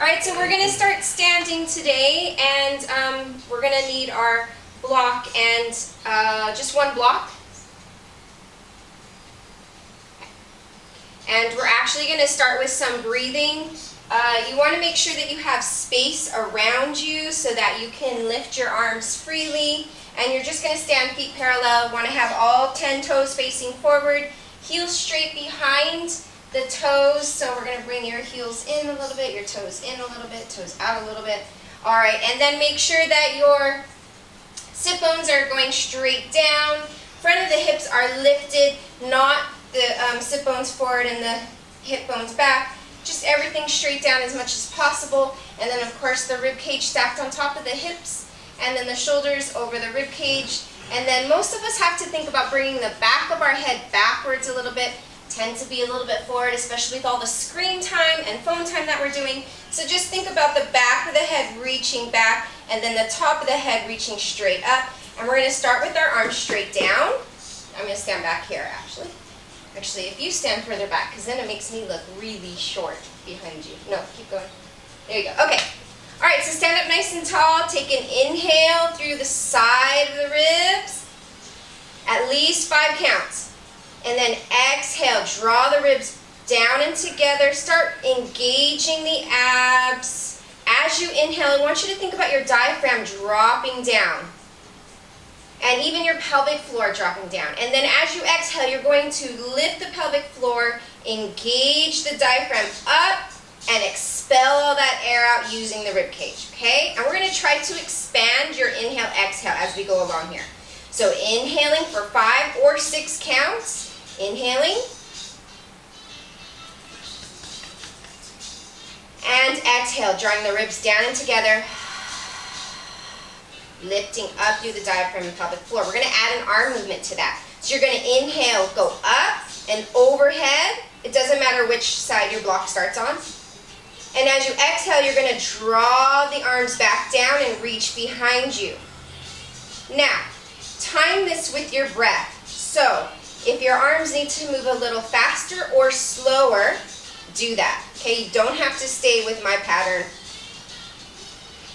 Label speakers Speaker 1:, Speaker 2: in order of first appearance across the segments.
Speaker 1: Alright, so we're going to start standing today, and we're going to need our block and just one block. And we're actually going to start with some breathing. You want to make sure that you have space around you so that you can lift your arms freely. And you're just going to stand feet parallel. You want to have all 10 toes facing forward, heels straight behind the toes. So we're going to bring your heels in a little bit, your toes in a little bit, toes out a little bit. All right, and then make sure that your sit bones are going straight down. Front of the hips are lifted, not the sit bones forward and the hip bones back. Just everything straight down as much as possible. And then of course the rib cage stacked on top of the hips, and then the shoulders over the rib cage. And then most of us have to think about bringing the back of our head backwards a little bit. Tend to be a little bit forward, especially with all the screen time and phone time that we're doing. So just think about the back of the head reaching back, and then the top of the head reaching straight up. And we're going to start with our arms straight down. I'm going to stand back here actually. Actually, if you stand further back, because then it makes me look really short behind you. No, keep going. There you go. Okay. All right, so stand up nice and tall. Take an inhale through the side of the ribs. At least 5 counts. And then exhale, draw the ribs down and together. Start engaging the abs. As you inhale, I want you to think about your diaphragm dropping down. And even your pelvic floor dropping down. And then as you exhale, you're going to lift the pelvic floor, engage the diaphragm up, and expel all that air out using the rib cage, okay? And we're going to try to expand your inhale, exhale as we go along here. So inhaling for 5 or 6 counts. Inhaling. And exhale, drawing the ribs down and together. Lifting up through the diaphragm and pelvic floor. We're going to add an arm movement to that. So you're going to inhale, go up and overhead. It doesn't matter which side your block starts on. And as you exhale, you're going to draw the arms back down and reach behind you. Now, time this with your breath. So, if your arms need to move a little faster or slower, do that. Okay, you don't have to stay with my pattern.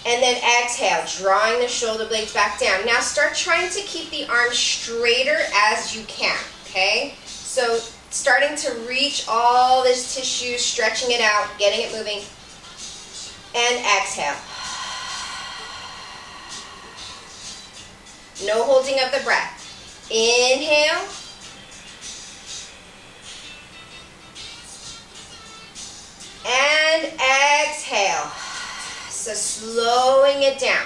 Speaker 1: And then exhale, drawing the shoulder blades back down. Now start trying to keep the arms straighter as you can, okay? So starting to reach all this tissue, stretching it out, getting it moving. And exhale. No holding of the breath. Inhale. And exhale. So slowing it down.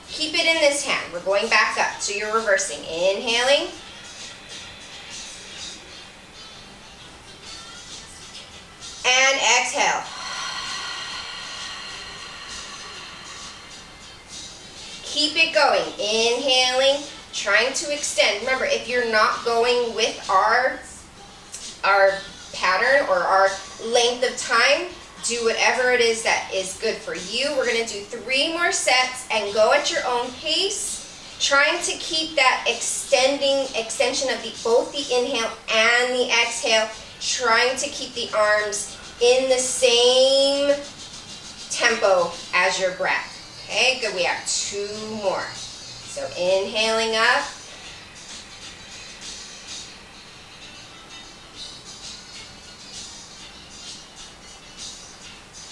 Speaker 1: Keep it in this hand. We're going back up. So you're reversing. Inhaling. And exhale. Keep it going. Inhaling. Trying to extend. Remember, if you're not going with our pattern or our length of time, do whatever it is that is good for you. We're going to do 3 more sets and go at your own pace, trying to keep that extension of both the inhale and the exhale, trying to keep the arms in the same tempo as your breath. Okay, good. We have 2 more. So inhaling up.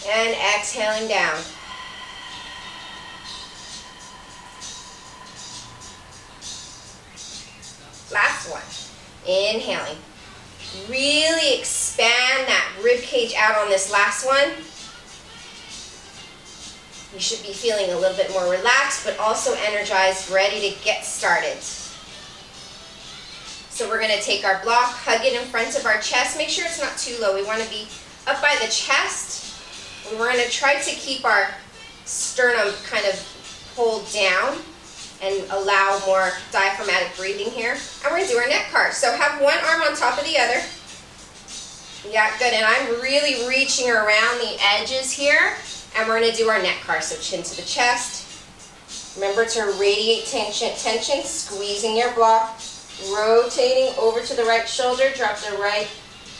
Speaker 1: And exhaling down. Last one. Inhaling. Really expand that rib cage out on this last one. You should be feeling a little bit more relaxed, but also energized, ready to get started. So we're going to take our block, hug it in front of our chest. Make sure it's not too low. We want to be up by the chest. And we're going to try to keep our sternum kind of pulled down and allow more diaphragmatic breathing here. And we're going to do our neck carve. So have one arm on top of the other. Yeah, good. And I'm really reaching around the edges here. And we're going to do our neck carve. So chin to the chest. Remember to radiate tension, squeezing your block, rotating over to the right shoulder, drop the right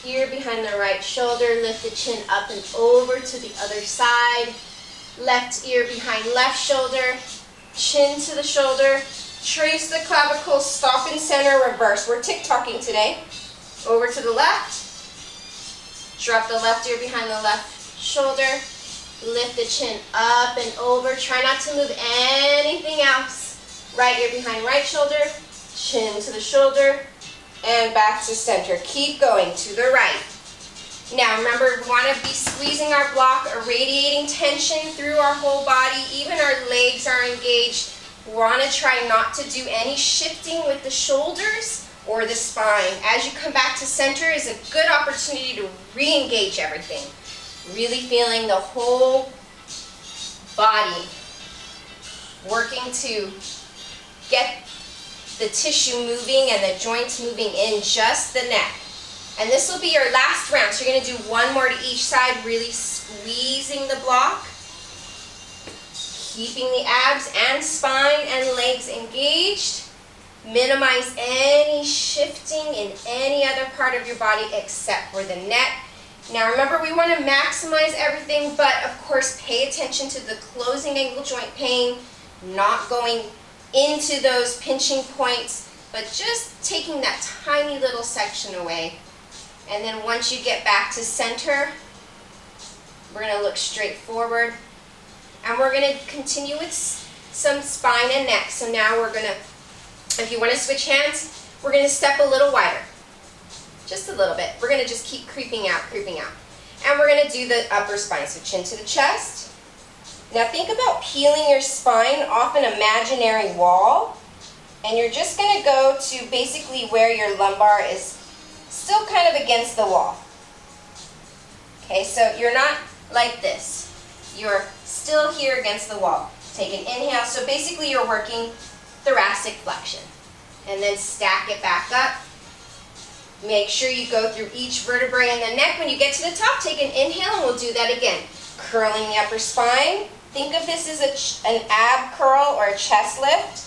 Speaker 1: ear behind the right shoulder, lift the chin up and over to the other side. Left ear behind left shoulder, chin to the shoulder. Trace the clavicle, stop in center, reverse. We're tick-tocking today. Over to the left. Drop the left ear behind the left shoulder. Lift the chin up and over. Try not to move anything else. Right ear behind right shoulder, chin to the shoulder, and back to center. Keep going to the right. Now remember, we want to be squeezing our block, irradiating tension through our whole body. Even our legs are engaged. We want to try not to do any shifting with the shoulders or the spine. As you come back to center is a good opportunity to re-engage everything. Really feeling the whole body working to get the tissue moving and the joints moving in just the neck. And this will be your last round. So you're going to do one more to each side, really squeezing the block. Keeping the abs and spine and legs engaged. Minimize any shifting in any other part of your body except for the neck. Now remember, we want to maximize everything, but of course pay attention to the closing ankle joint pain, not going into those pinching points, but just taking that tiny little section away. And then once you get back to center, we're going to look straight forward. And we're going to continue with some spine and neck. So now we're going to, if you want to switch hands, we're going to step a little wider. Just a little bit. We're going to just keep creeping out, creeping out. And we're going to do the upper spine. So chin to the chest. Now think about peeling your spine off an imaginary wall. And you're just going to go to basically where your lumbar is still kind of against the wall. Okay, so you're not like this. You're still here against the wall. Take an inhale. So basically you're working thoracic flexion. And then stack it back up. Make sure you go through each vertebrae in the neck. When you get to the top, take an inhale and we'll do that again. Curling the upper spine. Think of this as an ab curl or a chest lift.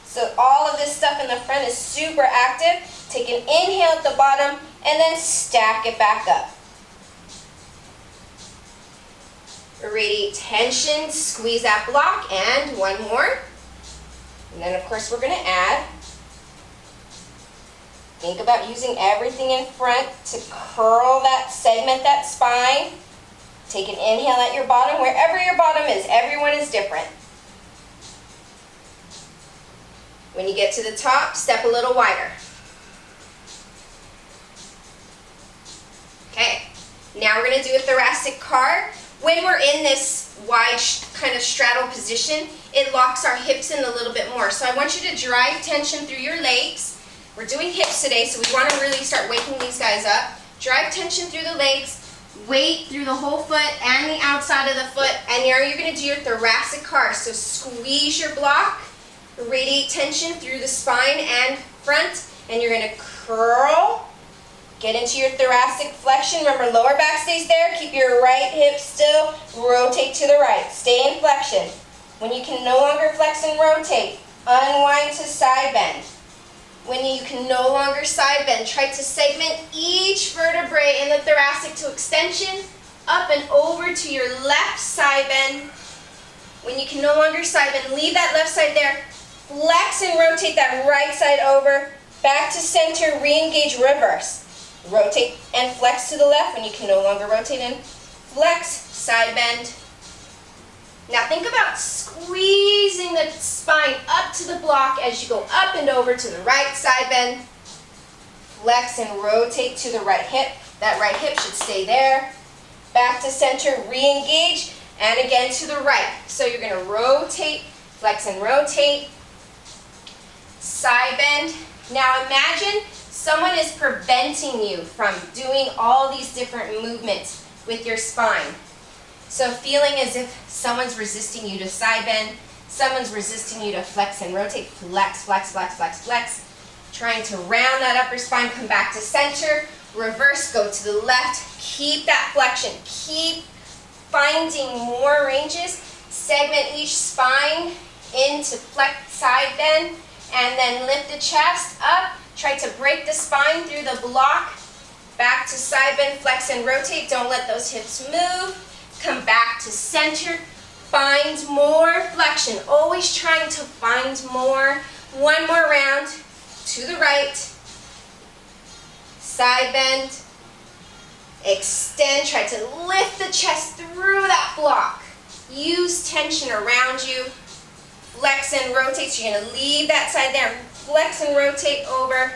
Speaker 1: So all of this stuff in the front is super active. Take an inhale at the bottom and then stack it back up. Irradiate tension, squeeze that block, and one more. And then of course we're going to add. Think about using everything in front to curl that, segment that spine. Take an inhale at your bottom, wherever your bottom is. Everyone is different. When you get to the top, step a little wider. Okay, now we're going to do a thoracic carve. When we're in this wide kind of straddle position, it locks our hips in a little bit more. So I want you to drive tension through your legs. We're doing hips today, so we want to really start waking these guys up. Drive tension through the legs, weight through the whole foot and the outside of the foot, and now you're going to do your thoracic carve. So squeeze your block, radiate tension through the spine and front, and you're going to curl. Get into your thoracic flexion. Remember, lower back stays there. Keep your right hip still. Rotate to the right. Stay in flexion. When you can no longer flex and rotate, unwind to side bend. When you can no longer side bend, try to segment each vertebrae in the thoracic to extension, up and over to your left side bend. When you can no longer side bend, leave that left side there. Flex and rotate that right side over. Back to center, re-engage, reverse. Rotate and flex to the left when you can no longer rotate in. Flex, side bend. Now think about squeezing the spine up to the block as you go up and over to the right side bend. Flex and rotate to the right hip. That right hip should stay there. Back to center, re-engage, and again to the right. So you're going to rotate, flex and rotate. Side bend. Now imagine someone is preventing you from doing all these different movements with your spine. So feeling as if someone's resisting you to side bend, someone's resisting you to flex and rotate, flex, flex, flex, flex, flex. Trying to round that upper spine, come back to center, reverse, go to the left, keep that flexion, keep finding more ranges, segment each spine into flex, side bend, and then lift the chest up. Try to break the spine through the block. Back to side bend, flex and rotate. Don't let those hips move. Come back to center. Find more flexion. Always trying to find more. One more round. To the right. Side bend. Extend. Try to lift the chest through that block. Use tension around you. Flex and rotate. So you're going to leave that side there. Flex and rotate over.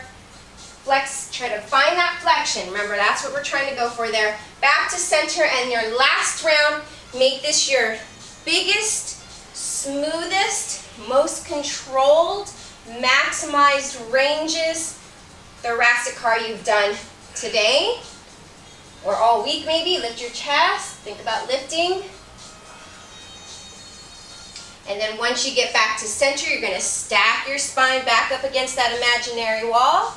Speaker 1: Flex, try to find that flexion. Remember, that's what we're trying to go for there. Back to center, and your last round, make this your biggest, smoothest, most controlled, maximized ranges thoracic car you've done today, or all week maybe. Lift your chest, think about lifting. And then once you get back to center, you're gonna stack your spine back up against that imaginary wall.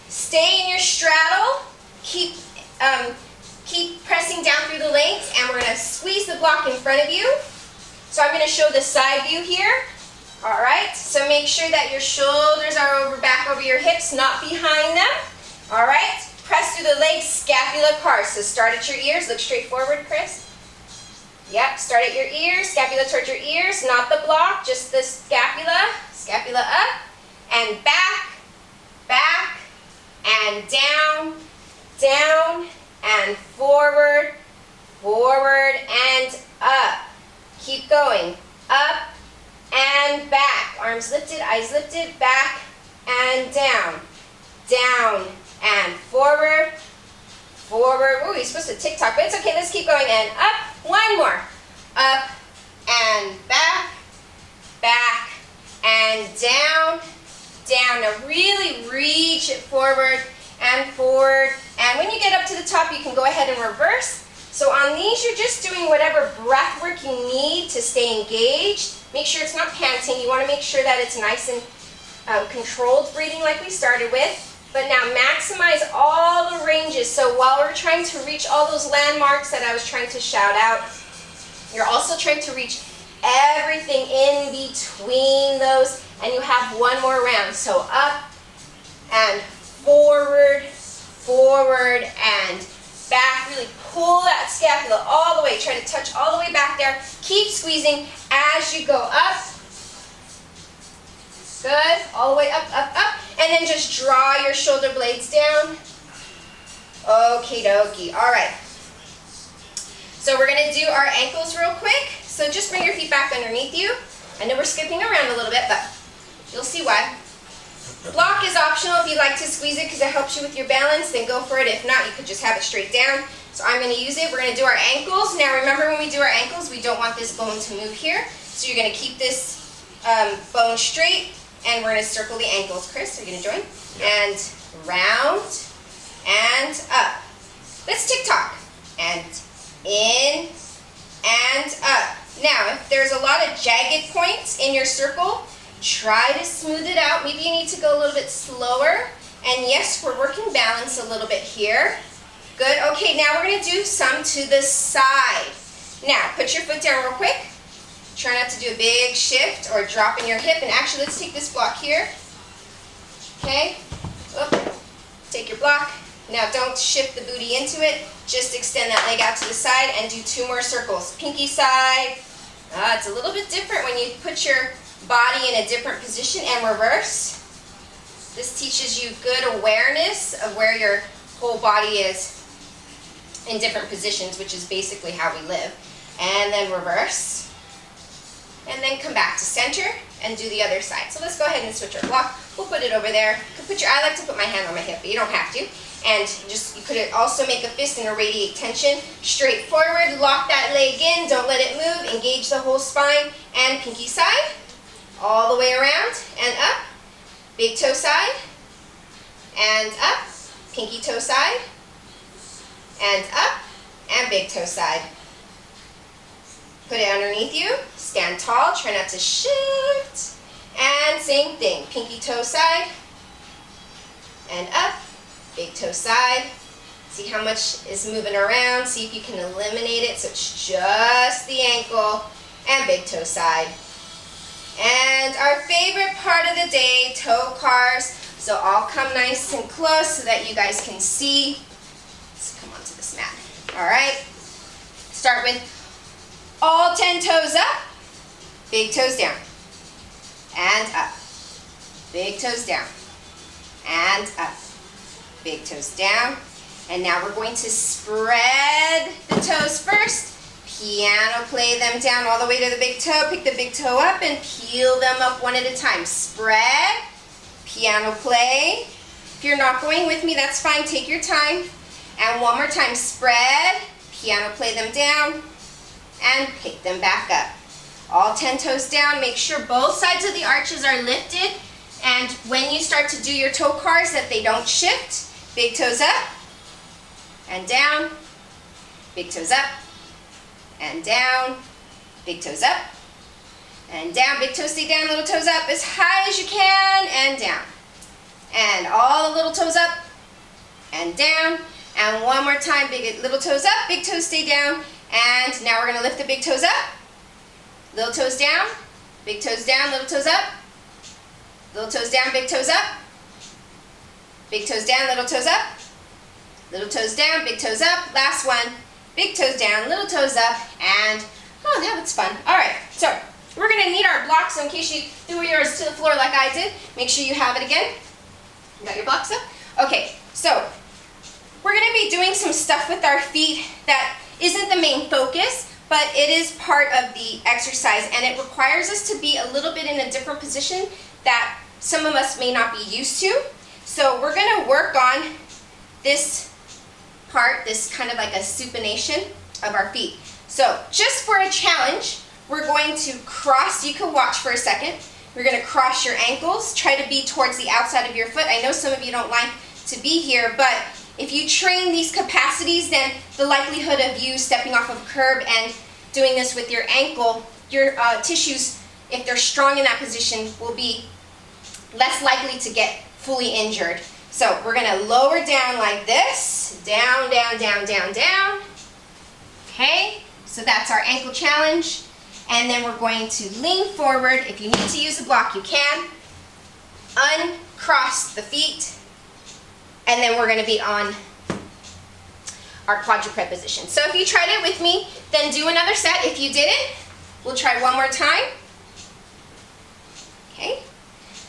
Speaker 1: Stay in your straddle, keep pressing down through the legs, and we're going to squeeze the block in front of you. So I'm going to show the side view here. All right, so make sure that your shoulders are back over your hips, not behind them. All right, press through the legs, scapula carve. So start at your ears, look straight forward, Chris. Yep, start at your ears, scapula towards your ears, not the block, just the scapula. Scapula up, and back, back, and down, down, and forward, forward, and up. Keep going. Up and back. Arms lifted, eyes lifted, back and down. Down and forward, forward. Ooh, you're supposed to tick-tock, but it's okay. Let's keep going. And up. One more. Up and back, back, and down, down. Now really reach it forward and forward. And when you get up to the top, you can go ahead and reverse. So on these, you're just doing whatever breath work you need to stay engaged. Make sure it's not panting. You want to make sure that it's nice and controlled breathing like we started with. But now maximize all the ranges. So while we're trying to reach all those landmarks that I was trying to shout out, you're also trying to reach everything in between those. And you have one more round. So up and forward, forward, and back. Really pull that scapula all the way. Try to touch all the way back there. Keep squeezing as you go up. Good. All the way up, up, up. And then just draw your shoulder blades down. Okie dokie. All right. So we're going to do our ankles real quick. So just bring your feet back underneath you. I know we're skipping around a little bit, but you'll see why. Block is optional. If you like to squeeze it because it helps you with your balance, then go for it. If not, you could just have it straight down. So I'm going to use it. We're going to do our ankles. Now remember, when we do our ankles, we don't want this bone to move here. So you're going to keep this bone straight, and we're going to circle the ankles. Chris, are you going to join? And round and up. Let's tick-tock. And in and up. Now, if there's a lot of jagged points in your circle, try to smooth it out. Maybe you need to go a little bit slower. And yes, we're working balance a little bit here. Good. Okay, now we're going to do some to the side. Now, put your foot down real quick. Try not to do a big shift or drop in your hip. And actually, let's take this block here. Okay. Oop. Take your block. Now, don't shift the booty into it. Just extend that leg out to the side and do 2 more circles. Pinky side. It's a little bit different when you put your body in a different position and reverse. This teaches you good awareness of where your whole body is in different positions, which is basically how we live. And then reverse. And then come back to center and do the other side. So let's go ahead and switch our block. We'll put it over there. You could put I like to put my hand on my hip, but you don't have to. And you could also make a fist and irradiate tension. Straight forward, lock that leg in, don't let it move, engage the whole spine, and pinky side. All the way around and up. Big toe side. And up. Pinky toe side. And up. And big toe side. Put it underneath you. Stand tall. Try not to shift. And same thing. Pinky toe side. And up. Big toe side. See how much is moving around. See if you can eliminate it so it's just the ankle. And big toe side. And our favorite part of the day, toe cars. So I'll come nice and close so that you guys can see. Let's come onto this mat. All right. Start with all 10 toes up, big toes down, and up. Big toes down, and up. Big toes down. And now we're going to spread the toes first. Piano play them down all the way to the big toe. Pick the big toe up and peel them up one at a time. Spread, piano play. If you're not going with me, that's fine. Take your time. And one more time, spread, piano play them down, and pick them back up. All 10 toes down. Make sure both sides of the arches are lifted. And when you start to do your toe cars, that they don't shift. Big toes up and down. Big toes up and down. Big toes up and down. Big toes stay down, little toes up as high as you can and down. And all the little toes up and down. And one more time, big little toes up, big toes stay down. And now we're going to lift the big toes up. Little toes down, big toes down, little toes up. Little toes down, big toes up. Big toes down, little toes up. Little toes down, big toes up. Last one. Big toes down, little toes up, and oh, that was fun. All right, so we're gonna need our blocks, so in case you threw yours to the floor like I did, make sure you have it again. You got your blocks up? Okay, so we're gonna be doing some stuff with our feet that isn't the main focus, but it is part of the exercise, and it requires us to be a little bit in a different position that some of us may not be used to. So we're gonna work on this part, this kind of like a supination of our feet. So just for a challenge, we're going to cross. You can watch for a second. We're going to cross your ankles. Try to be towards the outside of your foot. I know some of you don't like to be here, but if you train these capacities, then the likelihood of you stepping off of a curb and doing this with your ankle, your tissues, if they're strong in that position, will be less likely to get fully injured. So we're going to lower down like this, down, down, down, down, down. Okay, so that's our ankle challenge. And then we're going to lean forward. If you need to use a block, you can. Uncross the feet. And then we're going to be on our quadruped position. So if you tried it with me, then do another set. If you didn't, we'll try one more time. Okay.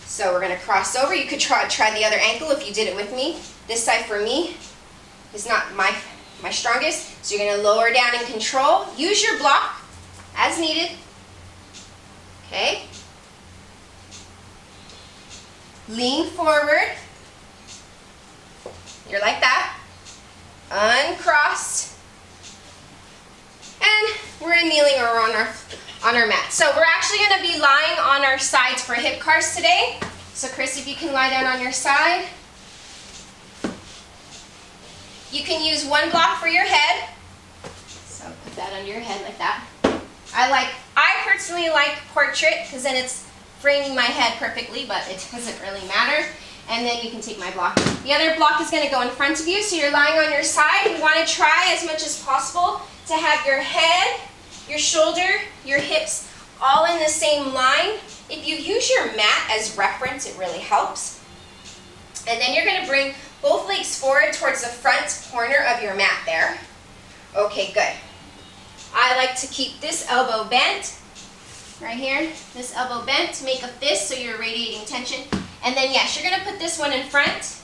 Speaker 1: So we're going to cross over. You could try the other ankle if you did it with me. This side for me is not my strongest. So you're going to lower down and control. Use your block as needed. Okay. Lean forward. You're like that. Uncrossed. And we're kneeling or on our mat. So we're actually going to be lying on our sides for hip cars today. So Chris, if you can lie down on your side. You can use one block for your head. So put that under your head like that. I personally like portrait because then it's framing my head perfectly, but it doesn't really matter. And then you can take my block. The other block is going to go in front of you, so you're lying on your side. We want to try as much as possible to have your head, your shoulder, your hips all in the same line. If you use your mat as reference, it really helps. And then you're going to bring both legs forward towards the front corner of your mat there. Okay, good. I like to keep this elbow bent, right here, this elbow bent to make a fist so you're radiating tension. And then yes, you're going to put this one in front,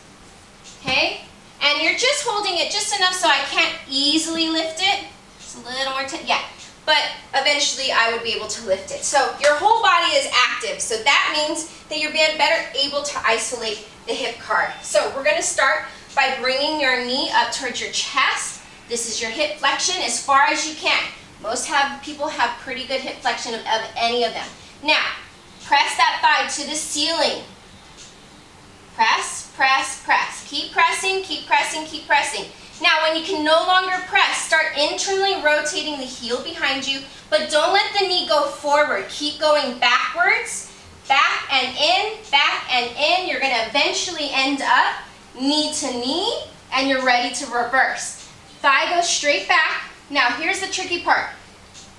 Speaker 1: okay? And you're just holding it just enough so I can't easily lift it. It's a little more tension, yeah. But eventually I would be able to lift it. So your whole body is active, so that means that you're better able to isolate the hip card. So we're going to start by bringing your knee up towards your chest. This is your hip flexion as far as you can. Most people have pretty good hip flexion of any of them. Now, press that thigh to the ceiling. Press, press, press. Keep pressing, keep pressing, keep pressing. Now, when you can no longer press, start internally rotating the heel behind you, but don't let the knee go forward. Keep going backwards, back and in, back and in. You're going to eventually end up knee to knee, and you're ready to reverse. Thigh goes straight back. Now, here's the tricky part.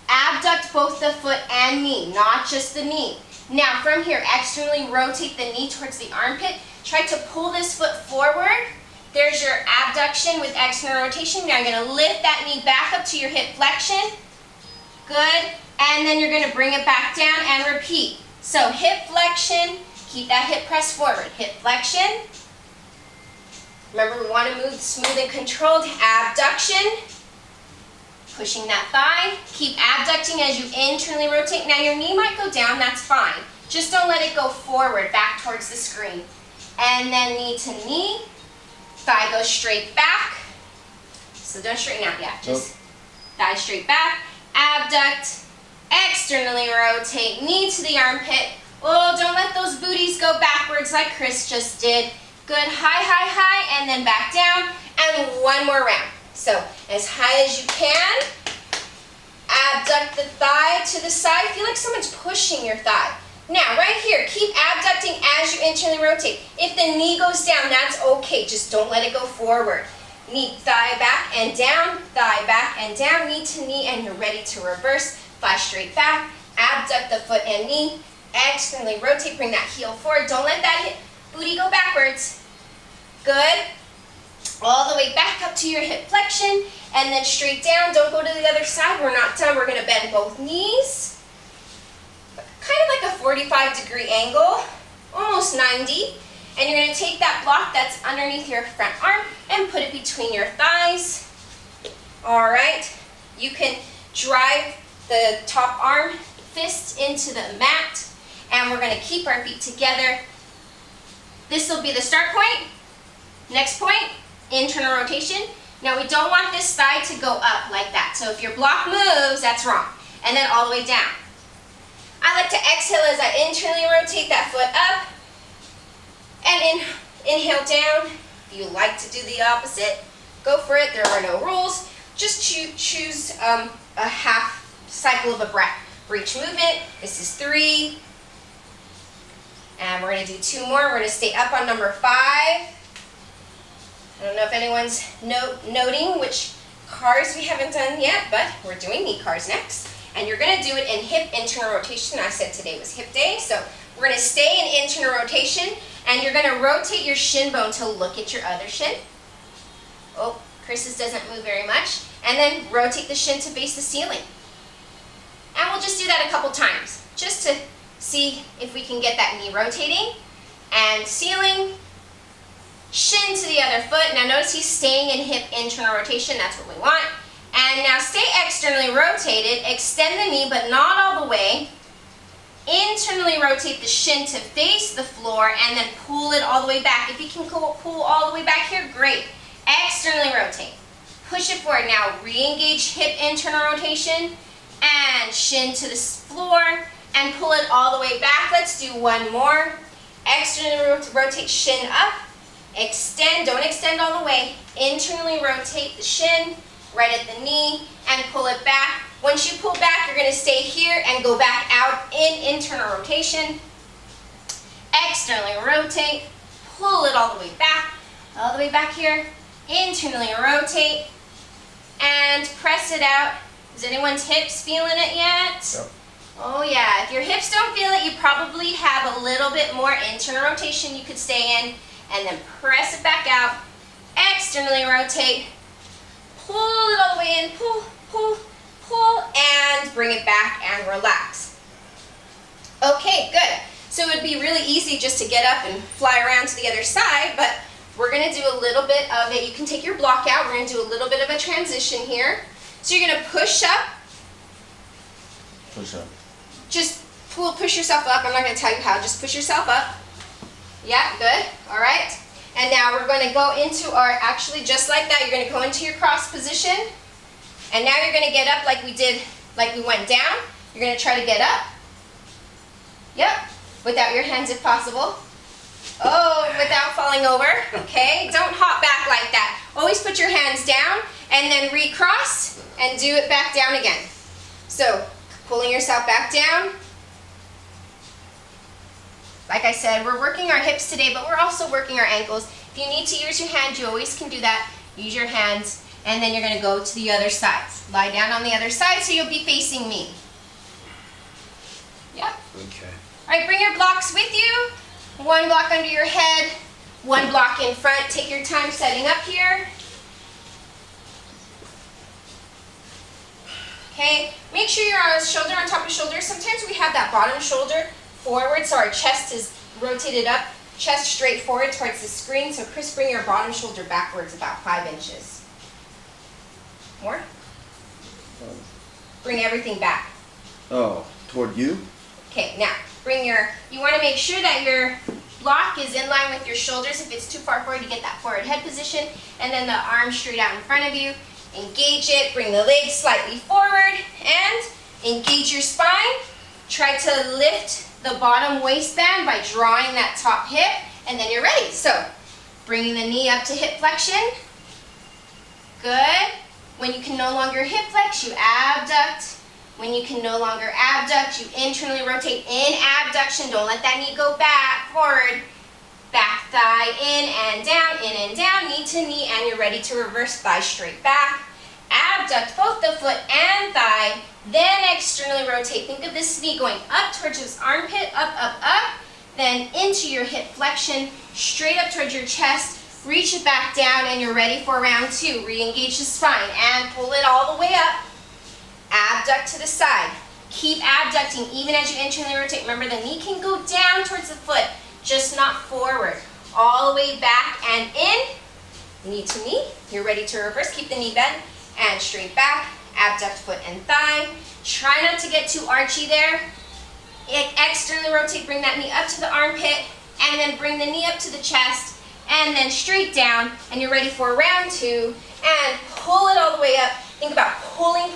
Speaker 1: Abduct both the foot and knee, not just the knee. Now from here, externally rotate the knee towards the armpit. Try to pull this foot forward. There's your abduction with external rotation. Now you're going to lift that knee back up to your hip flexion. Good. And then you're going to bring it back down and repeat. So hip flexion, keep that hip pressed forward. Hip flexion. Remember, we want to move smooth and controlled. Abduction. Pushing that thigh. Keep abducting as you internally rotate. Now your knee might go down, that's fine. Just don't let it go forward, back towards the screen. And then knee to knee. Thigh goes straight back. So don't straighten out yet. Just thigh straight back. Abduct. Externally rotate. Knee to the armpit. Oh, don't let those booties go backwards like Chris just did. Good. High, high, high, and then back down. And one more round. So as high as you can. Abduct the thigh to the side. Feel like someone's pushing your thigh. Now, right here, keep abducting as you internally rotate. If the knee goes down, that's okay. Just don't let it go forward. Knee, thigh back and down, thigh back and down, knee to knee, and you're ready to reverse. Thigh straight back, abduct the foot and knee, externally rotate, bring that heel forward. Don't let that booty go backwards. Good. All the way back up to your hip flexion, and then straight down. Don't go to the other side. We're not done. We're going to bend both knees. Kind of like a 45-degree angle, almost 90. And you're going to take that block that's underneath your front arm and put it between your thighs. All right. You can drive the top arm fist into the mat, and we're going to keep our feet together. This will be the start point. Next point, internal rotation. Now we don't want this thigh to go up like that. So if your block moves, that's wrong. And then all the way down. I like to exhale as I internally rotate that foot up. And inhale down. If you like to do the opposite, go for it. There are no rules. Just choose a half cycle of a breath for each movement. This is 3. And we're going to do 2 more. We're going to stay up on number 5. I don't know if anyone's noting which cars we haven't done yet, but we're doing knee cars next. And you're going to do it in hip internal rotation. I said today was hip day, so we're going to stay in internal rotation, and you're going to rotate your shin bone to look at your other shin. Oh, Chris's doesn't move very much. And then rotate the shin to face the ceiling. And we'll just do that a couple times, just to see if we can get that knee rotating. And ceiling, shin to the other foot. Now notice he's staying in hip internal rotation. That's what we want. And now stay externally rotated. Extend the knee, but not all the way. Internally rotate the shin to face the floor, and then pull it all the way back. If you can pull all the way back here, great. Externally rotate. Push it forward. Now re-engage hip internal rotation, and shin to the floor, and pull it all the way back. Let's do one more. Externally rotate, shin up. Extend, don't extend all the way. Internally rotate the shin, right at the knee, and pull it back. Once you pull back, you're going to stay here and go back out in internal rotation. Externally rotate, pull it all the way back here. Internally rotate, and press it out. Is anyone's hips feeling it yet?
Speaker 2: Yep.
Speaker 1: Oh yeah, if your hips don't feel it, you probably have a little bit more internal rotation you could stay in, and then press it back out. Externally rotate, pull it all the way in, pull, pull, pull, and bring it back and relax. Okay, good. So it would be really easy just to get up and fly around to the other side, but we're going to do a little bit of it. You can take your block out. We're going to do a little bit of a transition here. So you're going to push up.
Speaker 2: Push up.
Speaker 1: Just push yourself up. I'm not going to tell you how. Just push yourself up. Yeah, good. All right. And now we're going to go into our, actually just like that, you're going to go into your cross position. And now you're going to get up like we did, like we went down. You're going to try to get up. Yep. Without your hands if possible. Oh, without falling over. Okay. Don't hop back like that. Always put your hands down and then recross and do it back down again. So pulling yourself back down. Like I said, we're working our hips today, but we're also working our ankles. If you need to use your hands, you always can do that. Use your hands, and then you're going to go to the other side. Lie down on the other side so you'll be facing me. Yep,
Speaker 3: Okay.
Speaker 1: All right, bring your blocks with you. One block under your head, one block in front. Take your time setting up here. Okay, make sure you're shoulder on top of shoulder. Sometimes we have that bottom shoulder forward, so our chest is rotated up, chest straight forward towards the screen. So Chris, bring your bottom shoulder backwards about 5 inches. More? Bring everything back.
Speaker 2: Oh, toward you?
Speaker 1: Okay, now you want to make sure that your block is in line with your shoulders. If it's too far forward, you get that forward head position, and then the arms straight out in front of you. Engage it, bring the legs slightly forward, and engage your spine. Try to lift the bottom waistband by drawing that top hip, and then you're ready. So, bringing the knee up to hip flexion. Good. When you can no longer hip flex, you abduct. When you can no longer abduct, you internally rotate in abduction. Don't let that knee go back, forward. Back thigh in and down, knee to knee, and you're ready to reverse thigh straight back. Abduct both the foot and thigh, then externally rotate. Think of this knee going up towards this armpit, up, then into your hip flexion, straight up towards your chest. Reach it back down, and you're ready for round 2. Re-engage the spine and pull it all the way up. Abduct to the side. Keep abducting even as you internally rotate. Remember, the knee can go down towards the foot, just not forward. All the way back and in. Knee to knee. You're ready to reverse. Keep the knee bent and straight back. Abduct foot and thigh. Try not to get too archy there. Externally rotate. Bring that knee up to the armpit, and then bring the knee up to the chest, and then straight down. And you're ready for round 2. And pull it all the way up. Think about pulling.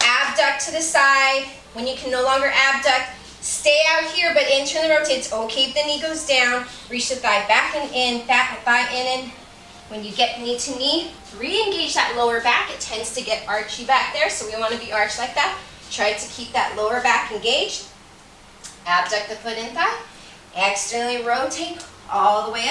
Speaker 1: Abduct to the side. When you can no longer abduct, stay out here, but internally rotate. It's okay if the knee goes down. Reach the thigh back and in, thigh in. When you get knee to knee, re-engage that lower back. It tends to get archy back there, so we want to be arched like that. Try to keep that lower back engaged. Abduct the foot and thigh. Externally rotate all the way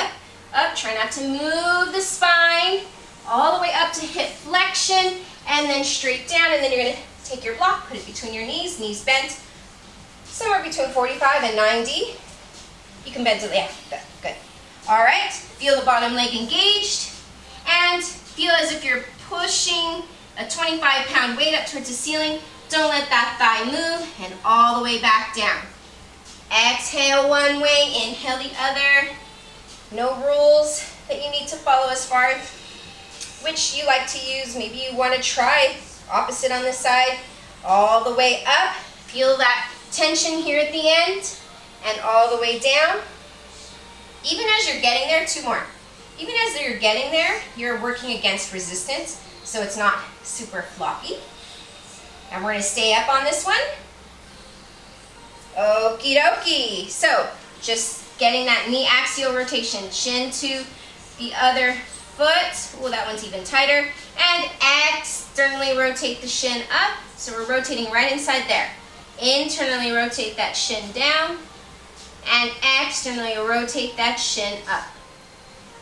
Speaker 1: up. Try not to move the spine. All the way up to hip flexion, and then straight down, and then you're going to take your block, put it between your knees bent, somewhere between 45 and 90. You can bend to, yeah, good. All right, feel the bottom leg engaged, and feel as if you're pushing a 25-pound weight up towards the ceiling. Don't let that thigh move, and all the way back down. Exhale one way, inhale the other. No rules that you need to follow as far as which you like to use. Maybe you want to try opposite on this side. All the way up. Feel that tension here at the end. And all the way down. Even as you're getting there, 2 more. Even as you're getting there, you're working against resistance, so it's not super floppy. And we're going to stay up on this one. Okie dokie. So, just getting that knee axial rotation. Shin to the other foot. Oh, that one's even tighter. And externally rotate the shin up. So we're rotating right inside there. Internally rotate that shin down. And externally rotate that shin up.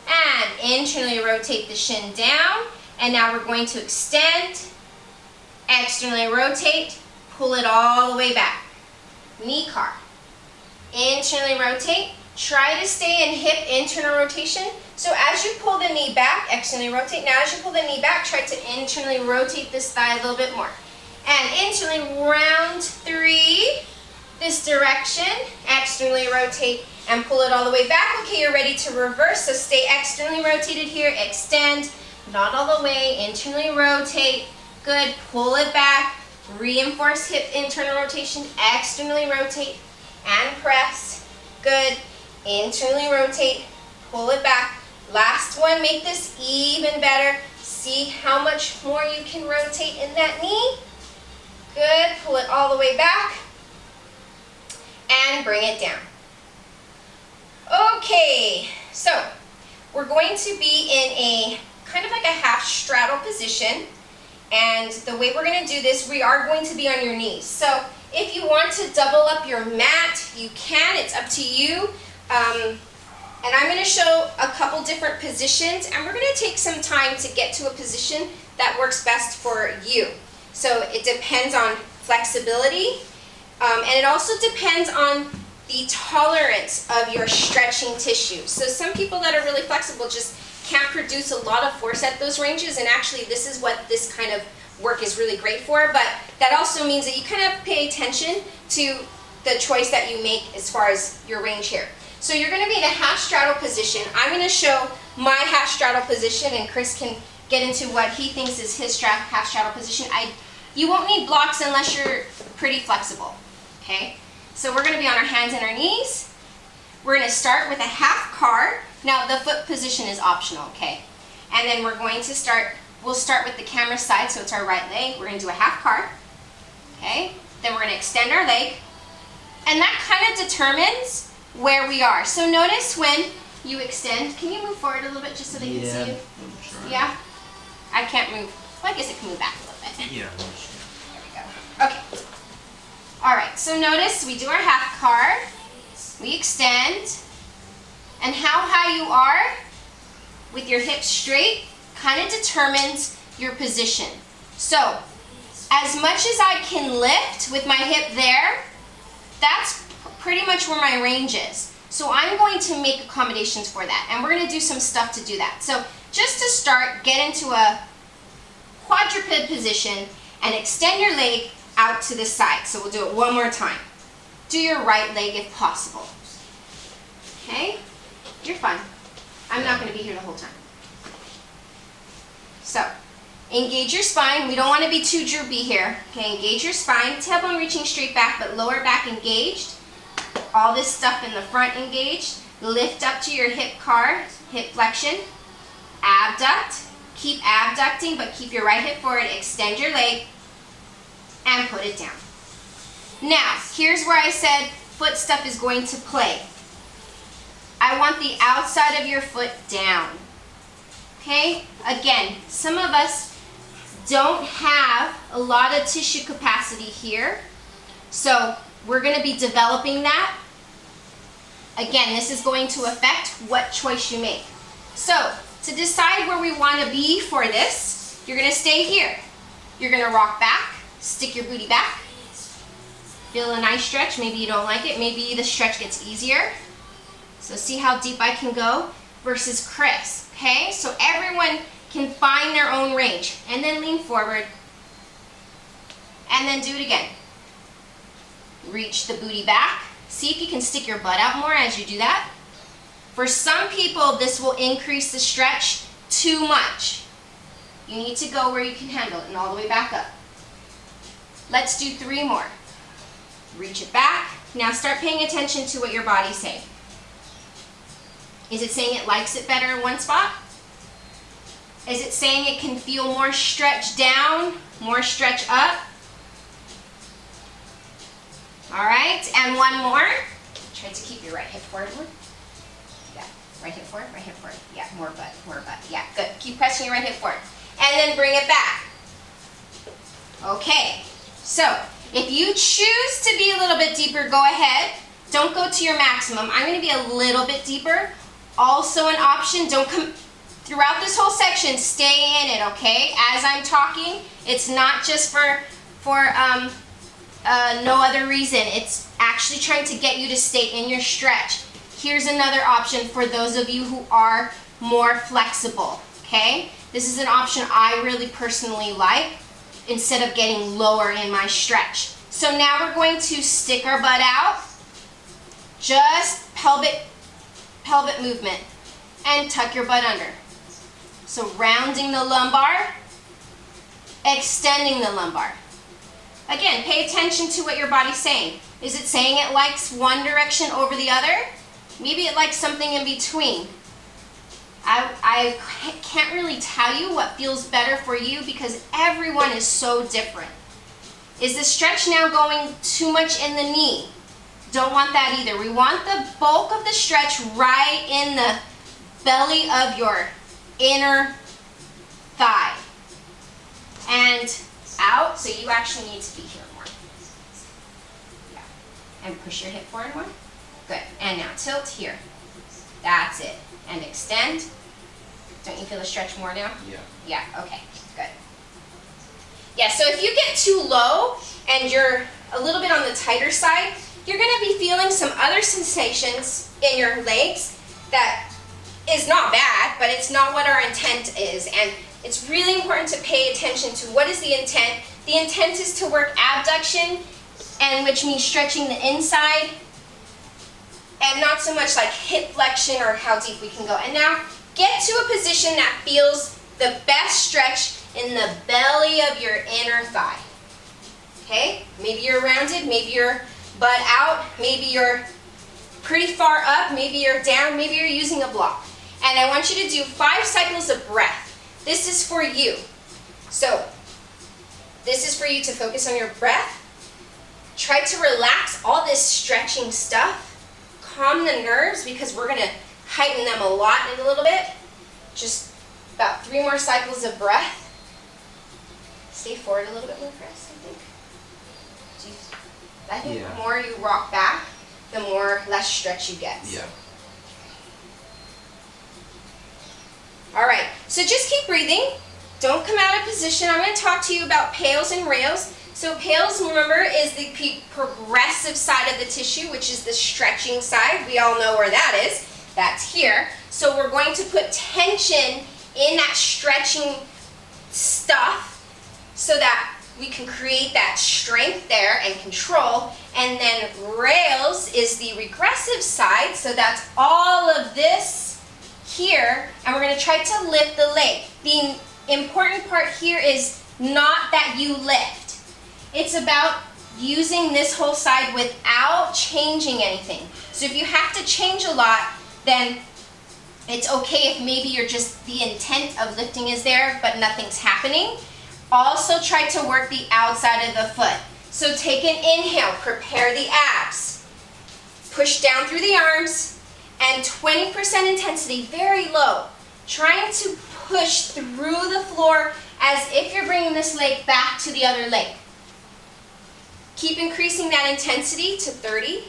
Speaker 1: And internally rotate the shin down. And now we're going to extend. Externally rotate. Pull it all the way back. Knee car. Internally rotate. Try to stay in hip internal rotation. So as you pull the knee back, externally rotate. Now as you pull the knee back, try to internally rotate this thigh a little bit more. And internally, round 3, this direction. Externally rotate and pull it all the way back. Okay, you're ready to reverse. So stay externally rotated here. Extend, not all the way. Internally rotate. Good. Pull it back. Reinforce hip internal rotation. Externally rotate and press. Good. Internally rotate. Pull it back. Last one. Make this even better. See how much more you can rotate in that knee. Good. Pull it all the way back. And bring it down. Okay, so we're going to be in a kind of like a half straddle position. And the way we're going to do this, we are going to be on your knees. So if you want to double up your mat, you can. It's up to you. And I'm going to show a couple different positions. And we're going to take some time to get to a position that works best for you. So it depends on flexibility And it also depends on the tolerance of your stretching tissue. So some people that are really flexible just can't produce a lot of force at those ranges, and actually this is what this kind of work is really great for, but that also means that you kind of pay attention to the choice that you make as far as your range here. So you're going to be in a half straddle position. I'm going to show my half straddle position, and Chris can get into what he thinks is his half straddle position. You won't need blocks unless you're pretty flexible, okay? So we're going to be on our hands and our knees. We're going to start with a half car. Now the foot position is optional, okay? And then we're going to we'll start with the camera side, so it's our right leg. We're going to do a half car, okay? Then we're going to extend our leg. And that kind of determines where we are. So notice when you extend, can you move forward a little bit just so they can see you?
Speaker 2: Sure.
Speaker 1: Yeah? I can't move. Well, I guess it can move back a little bit.
Speaker 2: Yeah.
Speaker 1: There we go. Okay. All right, so notice we do our half car, we extend, and how high you are with your hips straight kind of determines your position. So, as much as I can lift with my hip there, that's pretty much where my range is. So I'm going to make accommodations for that, and we're going to do some stuff to do that. So just to start, get into a quadruped position and extend your leg out to the side. So we'll do it one more time. Do your right leg if possible. Okay? You're fine. I'm not going to be here the whole time. So, engage your spine. We don't want to be too droopy here. Okay, engage your spine. Tailbone reaching straight back, but lower back engaged. All this stuff in the front engaged. Lift up to your hip car, hip flexion. Abduct. Keep abducting, but keep your right hip forward. Extend your leg and put it down. Now, here's where I said foot stuff is going to play. I want the outside of your foot down. Okay? Again, some of us don't have a lot of tissue capacity here, so we're going to be developing that. Again, this is going to affect what choice you make. So, to decide where we want to be for this, you're going to stay here. You're going to rock back, stick your booty back, feel a nice stretch. Maybe you don't like it. Maybe the stretch gets easier. So see how deep I can go versus Chris. Okay, so everyone can find their own range. And then lean forward. And then do it again. Reach the booty back. See if you can stick your butt out more as you do that. For some people, this will increase the stretch too much. You need to go where you can handle it and all the way back up. Let's do 3 more. Reach it back. Now start paying attention to what your body's saying. Is it saying it likes it better in one spot? Is it saying it can feel more stretch down, more stretch up? All right, and one more. Try to keep your right hip forward. Yeah, right hip forward, right hip forward. Yeah, more butt, more butt. Yeah, good. Keep pressing your right hip forward. And then bring it back. Okay, so if you choose to be a little bit deeper, go ahead. Don't go to your maximum. I'm going to be a little bit deeper. Also an option, don't come throughout this whole section, stay in it, okay? As I'm talking, it's not just for no other reason. It's actually trying to get you to stay in your stretch. Here's another option for those of you who are more flexible, okay? This is an option I really personally like instead of getting lower in my stretch. So now we're going to stick our butt out, just pelvic movement, and tuck your butt under. So rounding the lumbar, extending the lumbar. Again, pay attention to what your body's saying. Is it saying it likes one direction over the other? Maybe it likes something in between. I can't really tell you what feels better for you because everyone is so different. Is the stretch now going too much in the knee? Don't want that either. We want the bulk of the stretch right in the belly of your inner thigh. And out, so you actually need to be here more. Yeah. And push your hip forward more. Good. And now tilt here. That's it. And extend. Don't you feel the stretch more now?
Speaker 2: Yeah.
Speaker 1: Yeah, okay. Good. Yeah, so if you get too low and you're a little bit on the tighter side, you're gonna be feeling some other sensations in your legs that is not bad, but it's not what our intent is. And it's really important to pay attention to what is the intent. The intent is to work abduction, and which means stretching the inside, and not so much like hip flexion or how deep we can go. And now get to a position that feels the best stretch in the belly of your inner thigh. Okay? Maybe you're rounded, maybe you're butt out, maybe you're pretty far up, maybe you're down, maybe you're using a block. And I want you to do 5 cycles of breath. This is for you. So, this is for you to focus on your breath. Try to relax all this stretching stuff. Calm the nerves because we're going to heighten them a lot in a little bit. Just about 3 more cycles of breath. Stay forward a little bit more, Chris, I think. The more you rock back, the less stretch you get.
Speaker 3: Yeah.
Speaker 1: All right, so just keep breathing. Don't come out of position. I'm going to talk to you about pales and rails. So pales, remember, is the progressive side of the tissue, which is the stretching side. We all know where that is. That's here. So we're going to put tension in that stretching stuff so that we can create that strength there and control. And then rails is the regressive side, so that's all of this here, and we're going to try to lift the leg. The important part here is not that you lift. It's about using this whole side without changing anything. So if you have to change a lot, then it's okay if maybe you're just, the intent of lifting is there, but nothing's happening. Also try to work the outside of the foot. So take an inhale, prepare the abs. Push down through the arms. And 20% intensity, very low. Trying to push through the floor as if you're bringing this leg back to the other leg. Keep increasing that intensity to 30,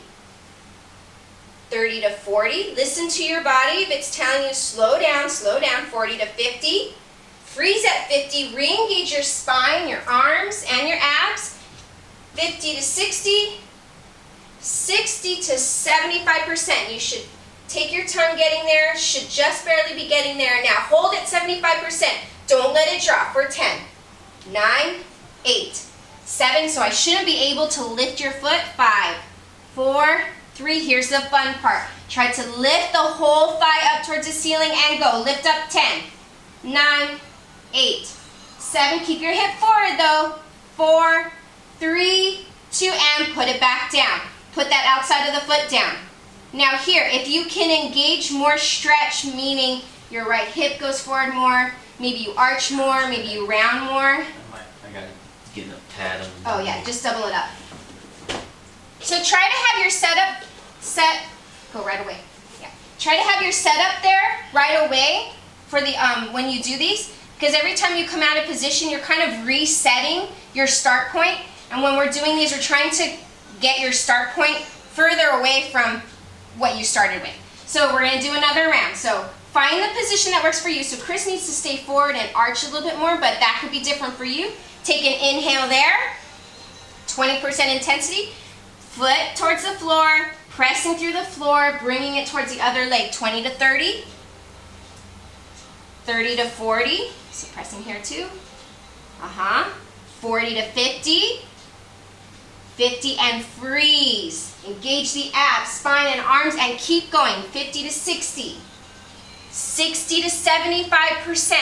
Speaker 1: 30 to 40. Listen to your body. If it's telling you slow down, 40 to 50. Freeze at 50, re-engage your spine, your arms, and your abs. 50 to 60, 60 to 75%. You should take your time getting there, should just barely be getting there. Now hold it 75%. Don't let it drop for 10, 9, 8, 7. So I shouldn't be able to lift your foot. 5, 4, 3. Here's the fun part. Try to lift the whole thigh up towards the ceiling and go. Lift up 10, 9, 8, 7. Keep your hip forward though. 4, 3, 2, and put it back down. Put that outside of the foot down. Now here, if you can engage more stretch, meaning your right hip goes forward more, maybe you arch more, maybe you round more.
Speaker 3: I gotta get a pad on.
Speaker 1: Oh yeah, just double it up. So try to have your setup go right away. Yeah. Try to have your setup there right away for the when you do these, because every time you come out of position, you're kind of resetting your start point. And when we're doing these, we're trying to get your start point further away from what you started with. So we're going to do another round. So find the position that works for you. So Chris needs to stay forward and arch a little bit more, but that could be different for you. Take an inhale there, 20% intensity, foot towards the floor, pressing through the floor, bringing it towards the other leg, 20 to 30, 30 to 40, so pressing here too, 40 to 50, 50 and freeze. Engage the abs, spine, and arms, and keep going. 50 to 60, 60 to 75%.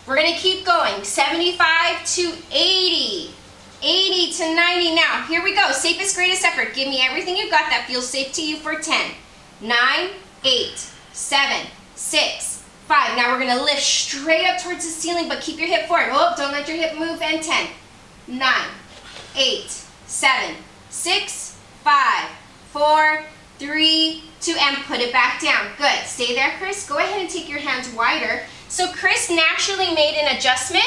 Speaker 1: We're going to keep going. 75 to 80, 80 to 90. Now, here we go. Safest, greatest effort. Give me everything you've got that feels safe to you for 10, 9, 8, 7, 6, 5. Now we're going to lift straight up towards the ceiling, but keep your hip forward. Oh, don't let your hip move. And 10, 9, 8, 7, 6, 5, 4, 3, 2, and put it back down. Good. Stay there, Chris. Go ahead and take your hands wider. So Chris naturally made an adjustment.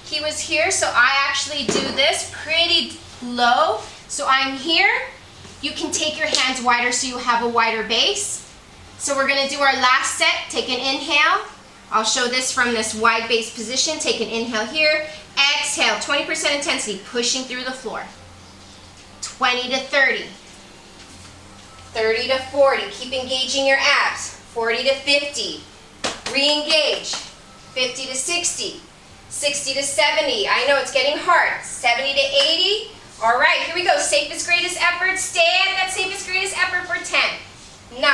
Speaker 1: He was here, so I actually do this pretty low. So I'm here. You can take your hands wider so you have a wider base. So we're going to do our last set. Take an inhale. I'll show this from this wide base position. Take an inhale here. Exhale, 20% intensity, pushing through the floor. 20 to 30. 30 to 40. Keep engaging your abs. 40 to 50. Re-engage. 50 to 60. 60 to 70. I know it's getting hard. 70 to 80. All right, here we go. Safest, greatest effort. Stay at that safest, greatest effort for 10, 9,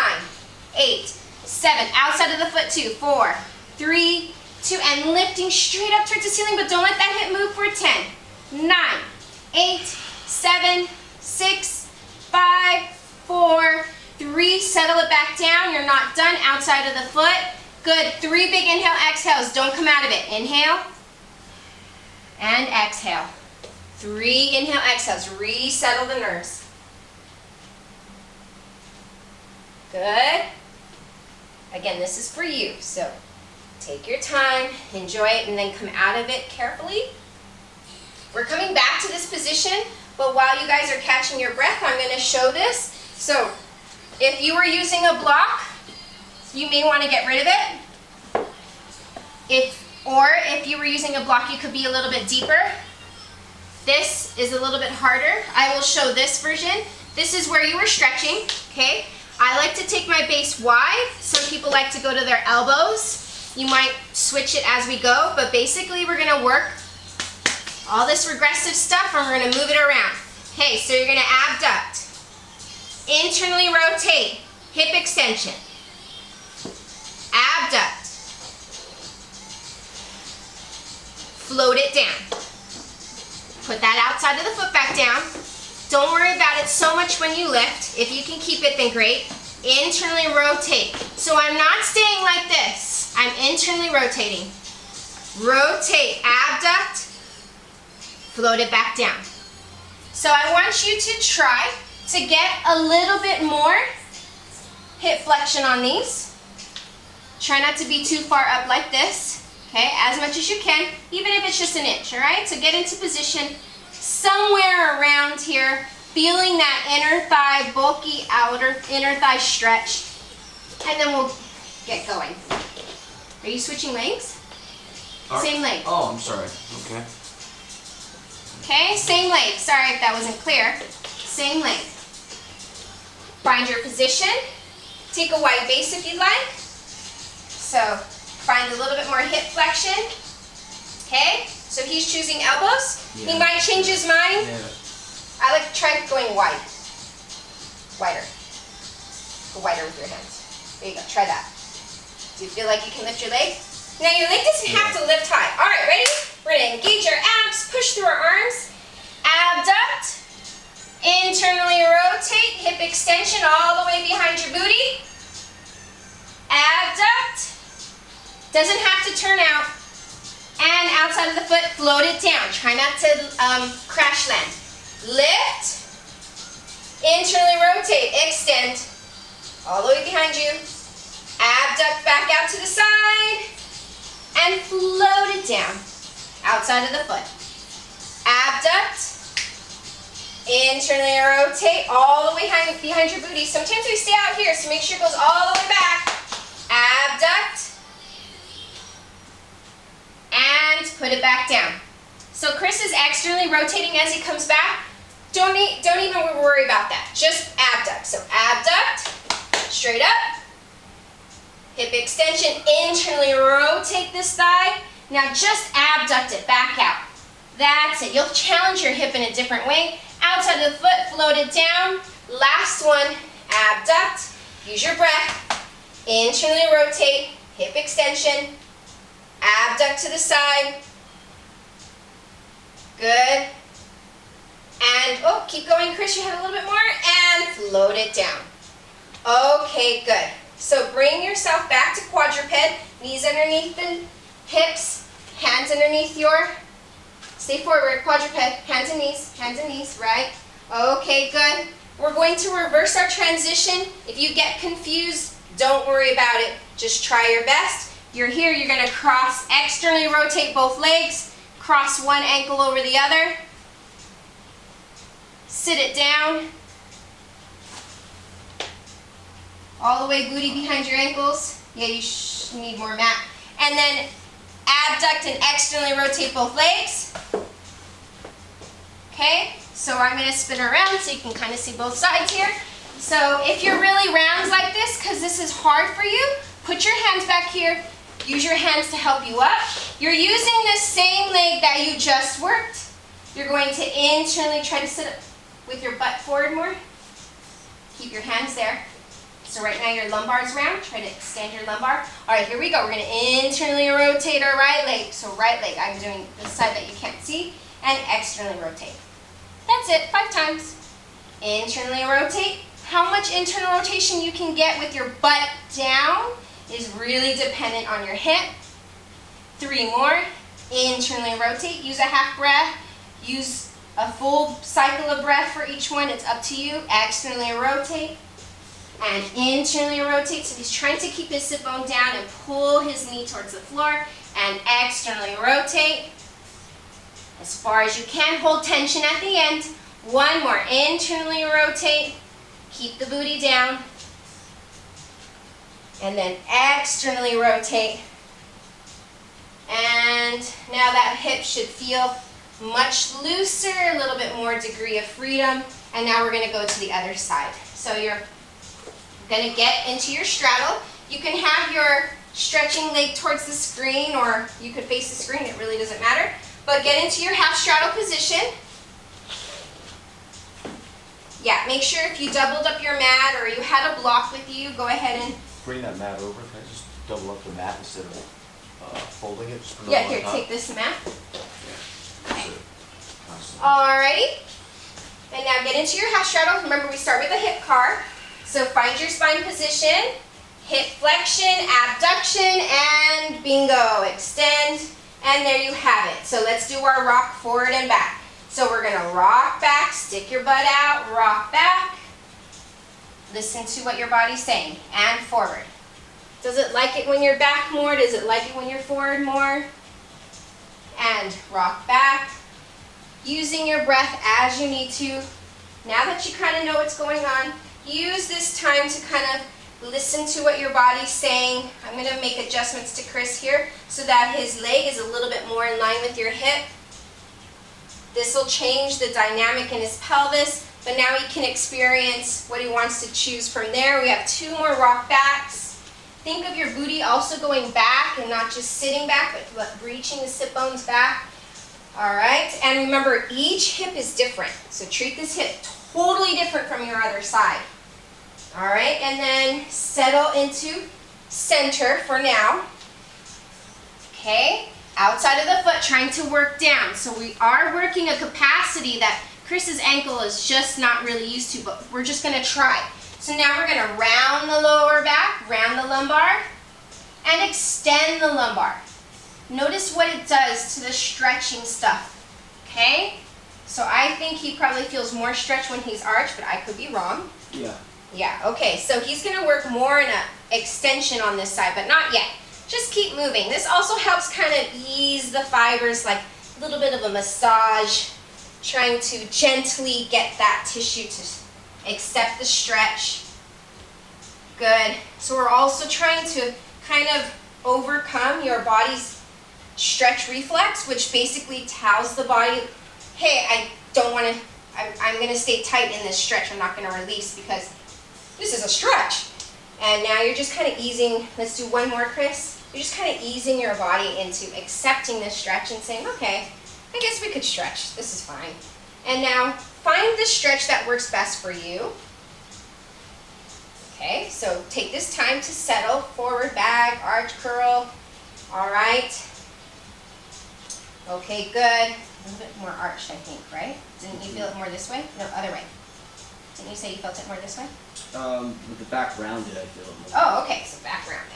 Speaker 1: 8, 7. Outside of the foot, 2, 4, 3, 2. And lifting straight up towards the ceiling, but don't let that hip move for 10, 9, 8, 7, 6, 5, 4, 3. Settle it back down. You're not done. Outside of the foot. Good. 3 big inhale, exhales. Don't come out of it. Inhale and exhale. 3 inhale, exhales. Resettle the nerves. Good. Again, this is for you, so take your time, enjoy it, and then come out of it carefully. We're coming back to this position, but while you guys are catching your breath, I'm going to show this. So if you were using a block, you may want to get rid of it. If you were using a block, you could be a little bit deeper. This is a little bit harder. I will show this version. This is where you were stretching, okay? I like to take my base wide. Some people like to go to their elbows. You might switch it as we go, but basically we're gonna work all this regressive stuff and we're gonna move it around. Okay, so you're gonna abduct, internally rotate, hip extension, abduct, float it down. Put that outside of the foot back down. Don't worry about it so much when you lift. If you can keep it, then great. Internally rotate. So I'm not staying like this. I'm internally rotating. Rotate, abduct, float it back down. So I want you to try to get a little bit more hip flexion on these. Try not to be too far up like this. Okay, as much as you can, even if it's just an inch, all right? So get into position somewhere around here, feeling that inner thigh, bulky outer inner thigh stretch, and then we'll get going. Are you switching legs? Same leg.
Speaker 3: Oh, I'm sorry. Okay.
Speaker 1: Okay, same leg. Sorry if that wasn't clear. Same leg. Find your position. Take a wide base if you'd like. So find a little bit more hip flexion. Okay, so he's choosing elbows.
Speaker 3: Yeah.
Speaker 1: He might change his mind.
Speaker 3: Yeah.
Speaker 1: I like to try going wide. Wider. Go wider with your hands. There you go, try that. Do you feel like you can lift your leg? Now your leg doesn't have to lift high. All right, ready? We're gonna engage our abs, push through our arms, abduct, internally rotate, hip extension all the way behind your booty. Abduct. Doesn't have to turn out. And outside of the foot, float it down. Try not to crash land. Lift. Internally rotate. Extend. All the way behind you. Abduct back out to the side. And float it down. Outside of the foot. Abduct. Internally rotate. All the way behind your booty. Sometimes we stay out here, so make sure it goes all the way back. Abduct. And put it back down. So Chris is externally rotating as he comes back. Don't even worry about that. Just abduct. So abduct, straight up. Hip extension, internally rotate this thigh. Now just abduct it back out. That's it. You'll challenge your hip in a different way. Outside of the foot, float it down. Last one, abduct. Use your breath. Internally rotate, hip extension. Abduct to the side. Good. And, oh, keep going, Chris. You have a little bit more. And float it down. Okay, good. So bring yourself back to quadruped. Knees underneath the hips. Hands underneath your, stay forward, quadruped. Hands and knees, right? Okay, good. We're going to reverse our transition. If you get confused, don't worry about it. Just try your best. You're here, you're going to cross, externally rotate both legs, cross one ankle over the other, sit it down, all the way booty behind your ankles. Yeah, you need more mat. And then abduct and externally rotate both legs. Okay, So I'm going to spin around so you can kind of see both sides here. So if you're really round like this, because this is hard for you, put your hands back here. Use your hands to help you up. You're using the same leg that you just worked. You're going to internally try to sit up with your butt forward more. Keep your hands there. So right now your lumbar is round. Try to extend your lumbar. All right, here we go. We're going to internally rotate our right leg. So right leg, I'm doing the side that you can't see, and externally rotate. That's it, 5 times. Internally rotate. How much internal rotation you can get with your butt down is really dependent on your hip. 3 more. Internally rotate. Use a half breath. Use a full cycle of breath for each one. It's up to you. Externally rotate. And internally rotate. So he's trying to keep his sit bone down and pull his knee towards the floor. And externally rotate. As far as you can. Hold tension at the end. 1 more. Internally rotate. Keep the booty down. And then externally rotate. And now that hip should feel much looser, a little bit more degree of freedom. And now we're going to go to the other side. So you're going to get into your straddle. You can have your stretching leg towards the screen, or you could face the screen, it really doesn't matter. But get into your half straddle position. Yeah, make sure if you doubled up your mat or you had a block with you, go ahead and
Speaker 4: Bring that mat over. Can I just double up the mat instead of folding it? Just put it
Speaker 1: yeah,
Speaker 4: on
Speaker 1: here,
Speaker 4: top?
Speaker 1: take this mat.
Speaker 4: Yeah. Constantly.
Speaker 1: Alrighty. And now get into your half straddle. Remember, we start with a hip car. So find your spine position, hip flexion, abduction, and bingo. Extend, and there you have it. So let's do our rock forward and back. So we're going to rock back, stick your butt out, rock back. Listen to what your body's saying, and forward. Does it like it when you're back more? Does it like it when you're forward more? And rock back. Using your breath as you need to. Now that you kind of know what's going on, use this time to kind of listen to what your body's saying. I'm going to make adjustments to Chris here so that his leg is a little bit more in line with your hip. This will change the dynamic in his pelvis, but now he can experience what he wants to choose from there. We have 2 more rock backs. Think of your booty also going back and not just sitting back, but reaching the sit bones back. All right, and remember, each hip is different, so treat this hip totally different from your other side. All right, and then settle into center for now. Okay, outside of the foot, trying to work down. So we are working a capacity that Chris's ankle is just not really used to, but we're just gonna try. So now we're gonna round the lower back, round the lumbar, and extend the lumbar. Notice what it does to the stretching stuff, okay? So I think he probably feels more stretch when he's arched, but I could be wrong.
Speaker 2: Yeah.
Speaker 1: Yeah, okay, so he's gonna work more in an extension on this side, but not yet. Just keep moving. This also helps kind of ease the fibers, like a little bit of a massage, trying to gently get that tissue to accept the stretch. Good. So we're also trying to kind of overcome your body's stretch reflex, which basically tells the body, hey, I don't want to, I'm going to stay tight in this stretch. I'm not going to release because this is a stretch. And now you're just kind of easing. Let's do 1 more, Chris. You're just kind of easing your body into accepting this stretch and saying, okay, I guess we could stretch. This is fine. And now find the stretch that works best for you. Okay, so take this time to settle. Forward, back, arch, curl. All right. Okay, good. A little bit more arched, I think, right? Didn't you feel it more this way? No, other way. Didn't you say you felt it more this way?
Speaker 2: With the back rounded, I feel it more.
Speaker 1: Oh, okay, so back rounded.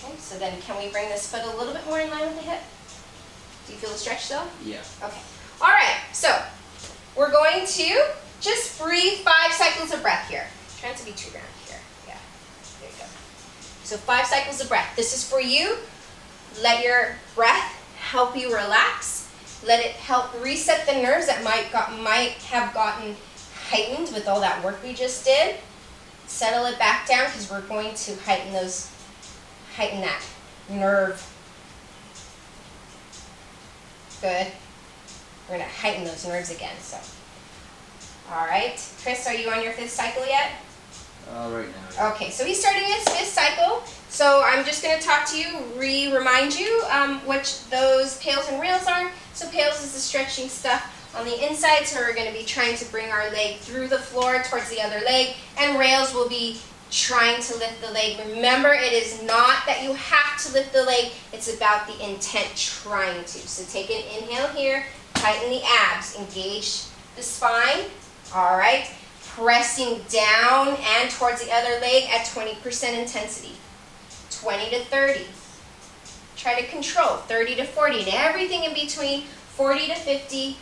Speaker 1: Okay, so then can we bring this foot a little bit more in line with the hip? Do you feel the stretch still?
Speaker 2: Yeah.
Speaker 1: Okay. All right, so we're going to just breathe 5 cycles of breath here. Try not to be too round here. Yeah, there you go. So 5 cycles of breath. This is for you. Let your breath help you relax. Let it help reset the nerves that might have gotten heightened with all that work we just did. Settle it back down because we're going to heighten that nerve. Good. We're going to heighten those nerves again. So, All right. Chris, are you on your 5th cycle yet?
Speaker 2: Right now. Yeah.
Speaker 1: Okay, so he's starting his 5th cycle. So I'm just going to talk to you, remind you what those pails and rails are. So pails is the stretching stuff on the inside, so we're going to be trying to bring our leg through the floor towards the other leg, and rails will be trying to lift the leg. Remember, it is not that you have to lift the leg, it's about the intent trying to. So take an inhale here, tighten the abs, engage the spine, all right, pressing down and towards the other leg at 20% intensity, 20 to 30. Try to control 30 to 40, and everything in between, 40 to 50,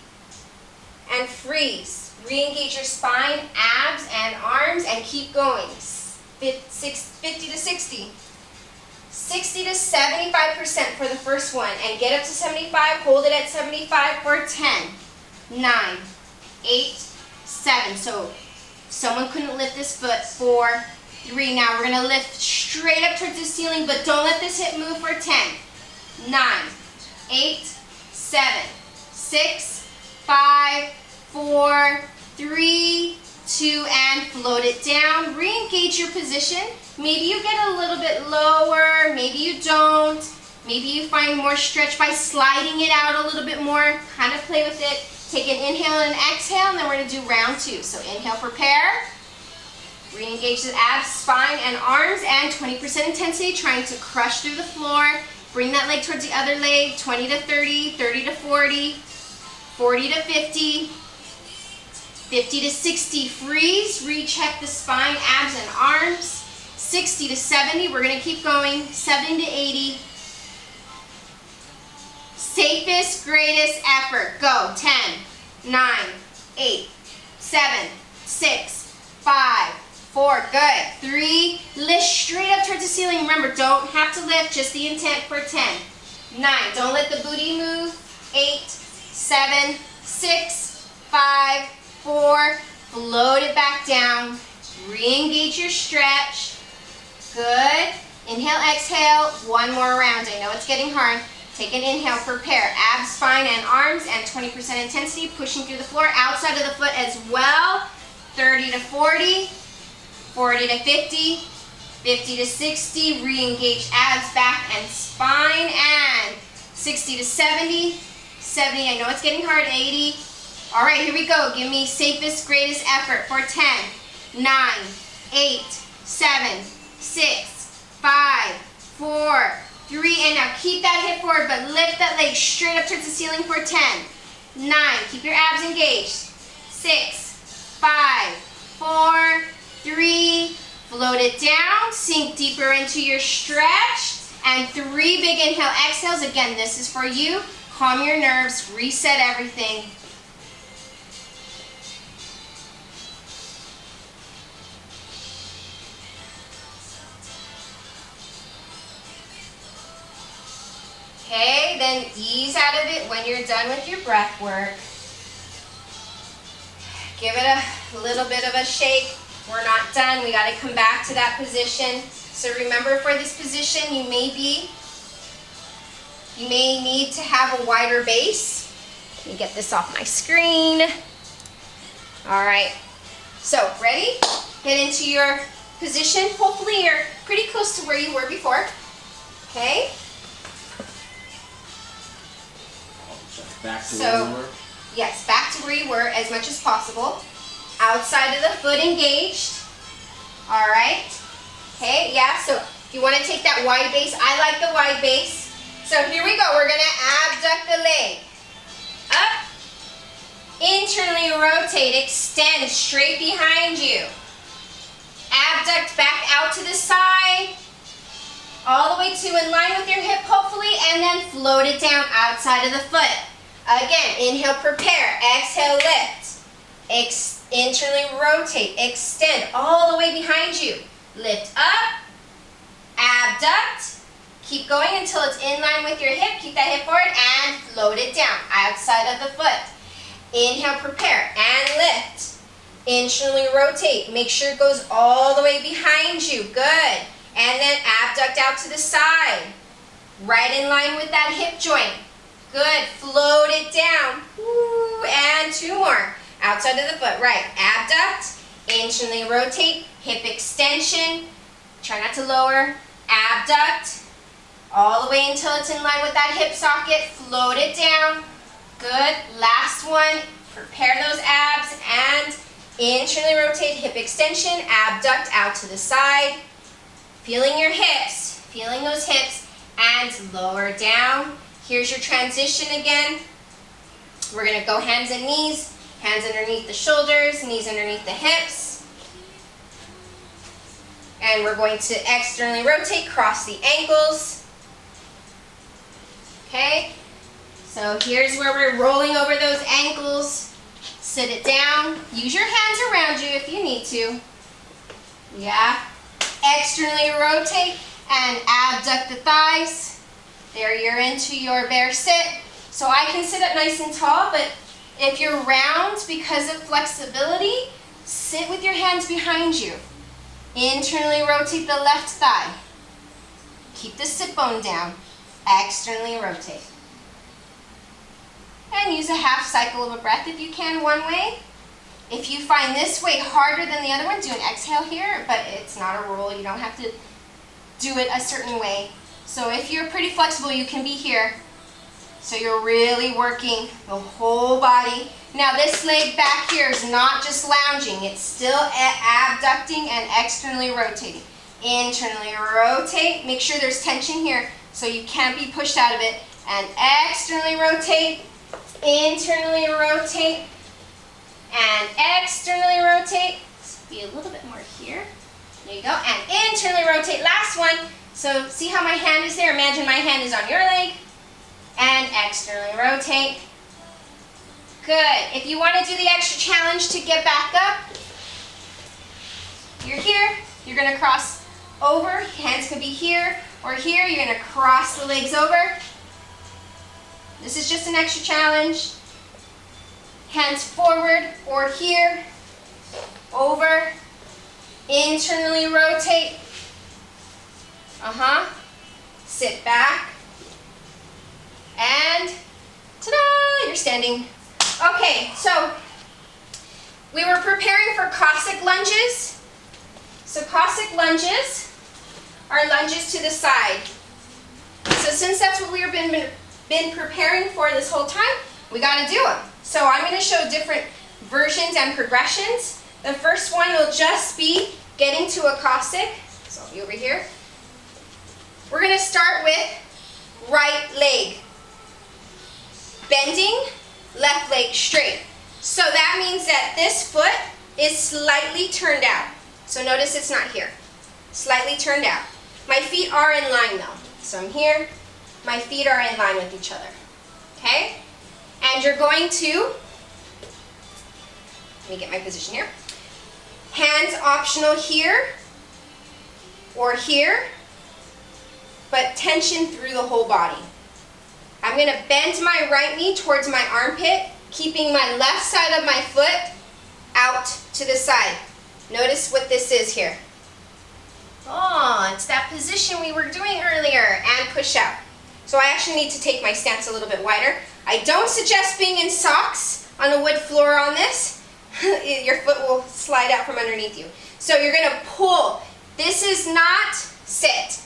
Speaker 1: and freeze. Re-engage your spine, abs, and arms, and keep going. 50 to 60. 60 to 75% for the first one, and get up to 75, hold it at 75 for 10, 9, 8, 7. So someone couldn't lift this foot, 4, 3. Now we're gonna lift straight up towards the ceiling, but don't let this hip move for 10, 9, 8, 7, 6, 5, 4, 3, 2, and float it down. Re-engage your position. Maybe you get a little bit lower, maybe you don't. Maybe you find more stretch by sliding it out a little bit more. Kind of play with it. Take an inhale and an exhale, and then we're going to do round 2. So inhale, prepare. Re-engage the abs, spine, and arms, and 20% intensity, trying to crush through the floor. Bring that leg towards the other leg, 20 to 30, 30 to 40, 40 to 50, 50 to 60, freeze, recheck the spine, abs, and arms, 60 to 70, we're going to keep going, 70 to 80, safest, greatest effort, go, 10, 9, 8, 7, 6, 5, 4, good, 3, lift straight up towards the ceiling, remember, don't have to lift, just the intent for 10, 9, don't let the booty move, 8, 7, 6, 5, 4, float it back down, re-engage your stretch, good, inhale, exhale, one more round, I know it's getting hard, take an inhale, prepare, abs, spine, and arms, and 20% intensity, pushing through the floor, outside of the foot as well, 30 to 40, 40 to 50, 50 to 60, re-engage abs, back, and spine, and 60 to 70, 70, I know it's getting hard, 80, all right, here we go. Give me safest, greatest effort for 10, 9, 8, 7, 6, 5, 4, 3, and now keep that hip forward, but lift that leg straight up towards the ceiling for 10, 9, keep your abs engaged, 6, 5, 4, 3, float it down, sink deeper into your stretch, and 3 big inhale, exhales. Again, this is for you. Calm your nerves, reset everything. Okay, then ease out of it when you're done with your breath work. Give it a little bit of a shake. We're not done. We got to come back to that position. So remember, for this position, you may need to have a wider base. Let me get this off my screen. All right. So ready? Get into your position. Hopefully you're pretty close to where you were before. Okay.
Speaker 2: Back to where we were?
Speaker 1: Yes, back to where you were as much as possible. Outside of the foot engaged. All right. Okay, yeah, so if you want to take that wide base, I like the wide base. So here we go. We're going to abduct the leg. Up. Internally rotate, extend straight behind you. Abduct back out to the side. All the way to in line with your hip, hopefully, and then float it down outside of the foot. Again, inhale, prepare, exhale, lift. Internally rotate, extend all the way behind you. Lift up, abduct, keep going until it's in line with your hip. Keep that hip forward and float it down outside of the foot. Inhale, prepare, and lift. Internally rotate, make sure it goes all the way behind you. Good. And then abduct out to the side. Right in line with that hip joint. Good. Float it down. Woo. And 2 more. outside of the foot, right. Abduct, internally rotate, hip extension. Try not to lower. Abduct, all the way until it's in line with that hip socket. Float it down. Good. Last one. Prepare those abs and internally rotate, hip extension, abduct out to the side. Feeling your hips, feeling those hips, and lower down. Here's your transition again. We're going to go hands and knees, hands underneath the shoulders, knees underneath the hips. And we're going to externally rotate, cross the ankles. Okay, so here's where we're rolling over those ankles. Sit it down. Use your hands around you if you need to. Yeah. Externally rotate and abduct the thighs. There, you're into your bear sit. So I can sit up nice and tall, but if you're round because of flexibility, sit with your hands behind you. Internally rotate the left thigh. Keep the sit bone down. Externally rotate. And use a half cycle of a breath if you can, one way. If you find this way harder than the other one, do an exhale here, but it's not a rule. You don't have to do it a certain way. So if you're pretty flexible, you can be here. So you're really working the whole body. Now this leg back here is not just lounging. It's still abducting and externally rotating. Internally rotate. Make sure there's tension here so you can't be pushed out of it. And externally rotate. Internally rotate. And externally rotate. Be a little bit more here. There you go. And internally rotate. Last one. So see how my hand is there? Imagine my hand is on your leg. And externally rotate. Good. If you want to do the extra challenge to get back up, you're here. You're going to cross over. Hands could be here or here. You're going to cross the legs over. This is just an extra challenge. Hands forward or here, over, internally rotate. Sit back. And ta-da, you're standing. Okay, so we were preparing for Cossack lunges. So Cossack lunges are lunges to the side. So since that's what we've been preparing for this whole time, we got to do them. So I'm going to show different versions and progressions. The first one will just be getting to a Cossack. So I'll be over here. We're going to start with right leg. Bending, left leg straight. So that means that this foot is slightly turned out. So notice it's not here. Slightly turned out. My feet are in line though. So I'm here. My feet are in line with each other. Okay? And you're going to, let me get my position here. Hands optional here or here, but tension through the whole body. I'm going to bend my right knee towards my armpit, keeping my left side of my foot out to the side. Notice what this is here. Oh, it's that position we were doing earlier, and push out. So I actually need to take my stance a little bit wider. I don't suggest being in socks on a wood floor on this. Your foot will slide out from underneath you. So you're going to pull. This is not sit,